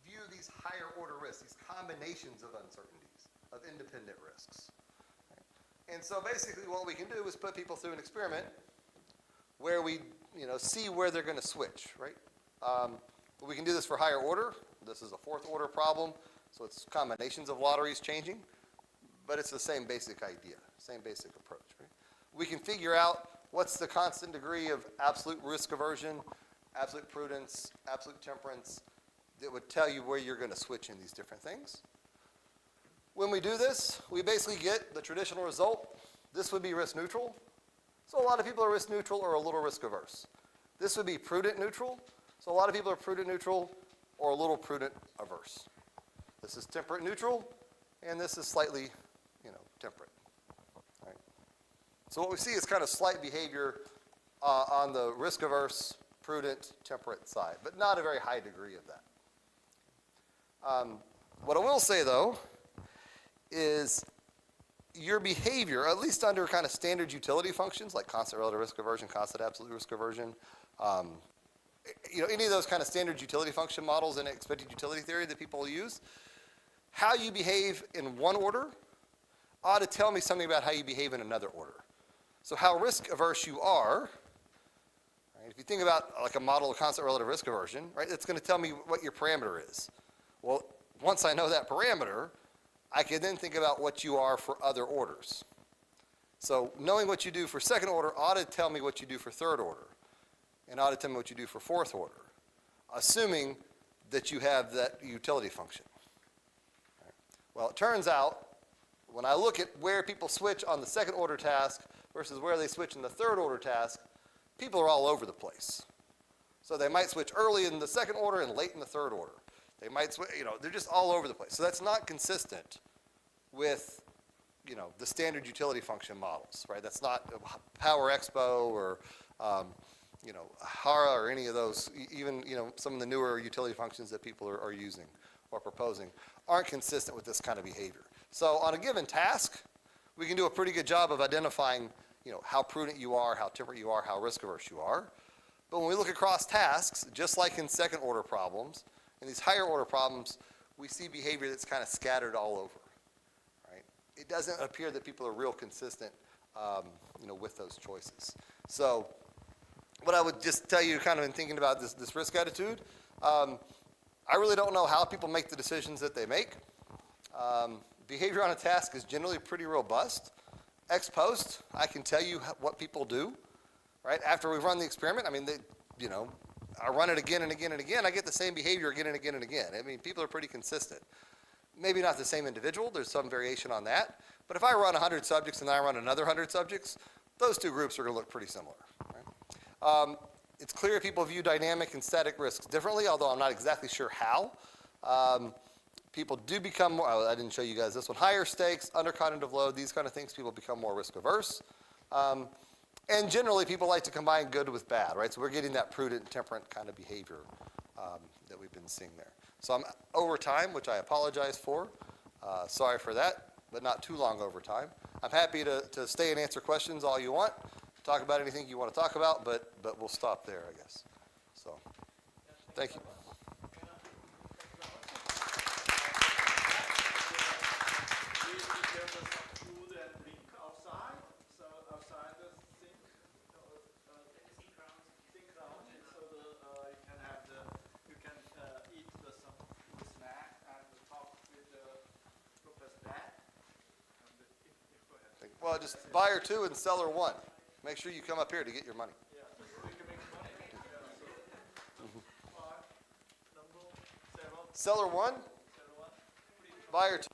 B: view these higher order risks, these combinations of uncertainties, of independent risks. Okay? And so basically what we can do is put people through an experiment where we see where they're going to switch, right? We can do this for higher order. This is a fourth order problem, so it's combinations of lotteries changing, but it's the same basic idea, same basic approach, right? We can figure out what's the constant degree of absolute risk aversion, absolute prudence, absolute temperance that would tell you where you're going to switch in these different things. When we do this, we basically get the traditional result. This would be risk neutral. So a lot of people are risk neutral or a little risk averse. This would be prudent neutral. So a lot of people are prudent neutral or a little prudent averse. This is temperate neutral, and this is slightly, temperate. Right? So what we see is kind of slight behavior on the risk averse, prudent, temperate side, but not a very high degree of that. What I will say though is your behavior, at least under kind of standard utility functions like constant relative risk aversion, constant absolute risk aversion, any of those kind of standard utility function models in expected utility theory that people use, how you behave in one order ought to tell me something about how you behave in another order. So how risk averse you are, right, if you think about like a model of constant relative risk aversion, right, it's going to tell me what your parameter is. Well, once I know that parameter, I can then think about what you are for other orders. So knowing what you do for second order ought to tell me what you do for third order, and ought to tell me what you do for fourth order, assuming that you have that utility function. Right. Well, it turns out, when I look at where people switch on the second order task versus where they switch in the third order task, people are all over the place. So they might switch early in the second order and late in the third order. They might switch, they're just all over the place. So that's not consistent with, the standard utility function models, right? That's not Power Expo or, HARA or any of those, even, some of the newer utility functions that people are using or proposing aren't consistent with this kind of behavior. So on a given task, we can do a pretty good job of identifying, how prudent you are, how temperate you are, how risk averse you are. But when we look across tasks, just like in second order problems, in these higher order problems, we see behavior that's kind of scattered all over, right? It doesn't appear that people are real consistent, with those choices. So what I would just tell you kind of in thinking about this risk attitude, I really don't know how people make the decisions that they make. Behavior on a task is generally pretty robust. Ex post, I can tell you what people do, right? After we've run the experiment, I run it again and again and again, I get the same behavior again and again and again. I mean, people are pretty consistent. Maybe not the same individual, there's some variation on that, but if I run 100 subjects and I run another 100 subjects, those two groups are going to look pretty similar, right? It's clear people view dynamic and static risks differently, although I'm not exactly sure how. People do become more, I didn't show you guys this one, higher stakes, under cognitive load, these kind of things, people become more risk averse. And generally, people like to combine good with bad, right? So we're getting that prudent, temperate kind of behavior that we've been seeing there. So I'm over time, which I apologize for. Sorry for that, but not too long over time. I'm happy to stay and answer questions all you want, talk about anything you want to talk about, but we'll stop there, I guess. So, thank you. Well, just buyer 2 and seller 1. Make sure you come up here to get your money. Seller 1, buyer 2.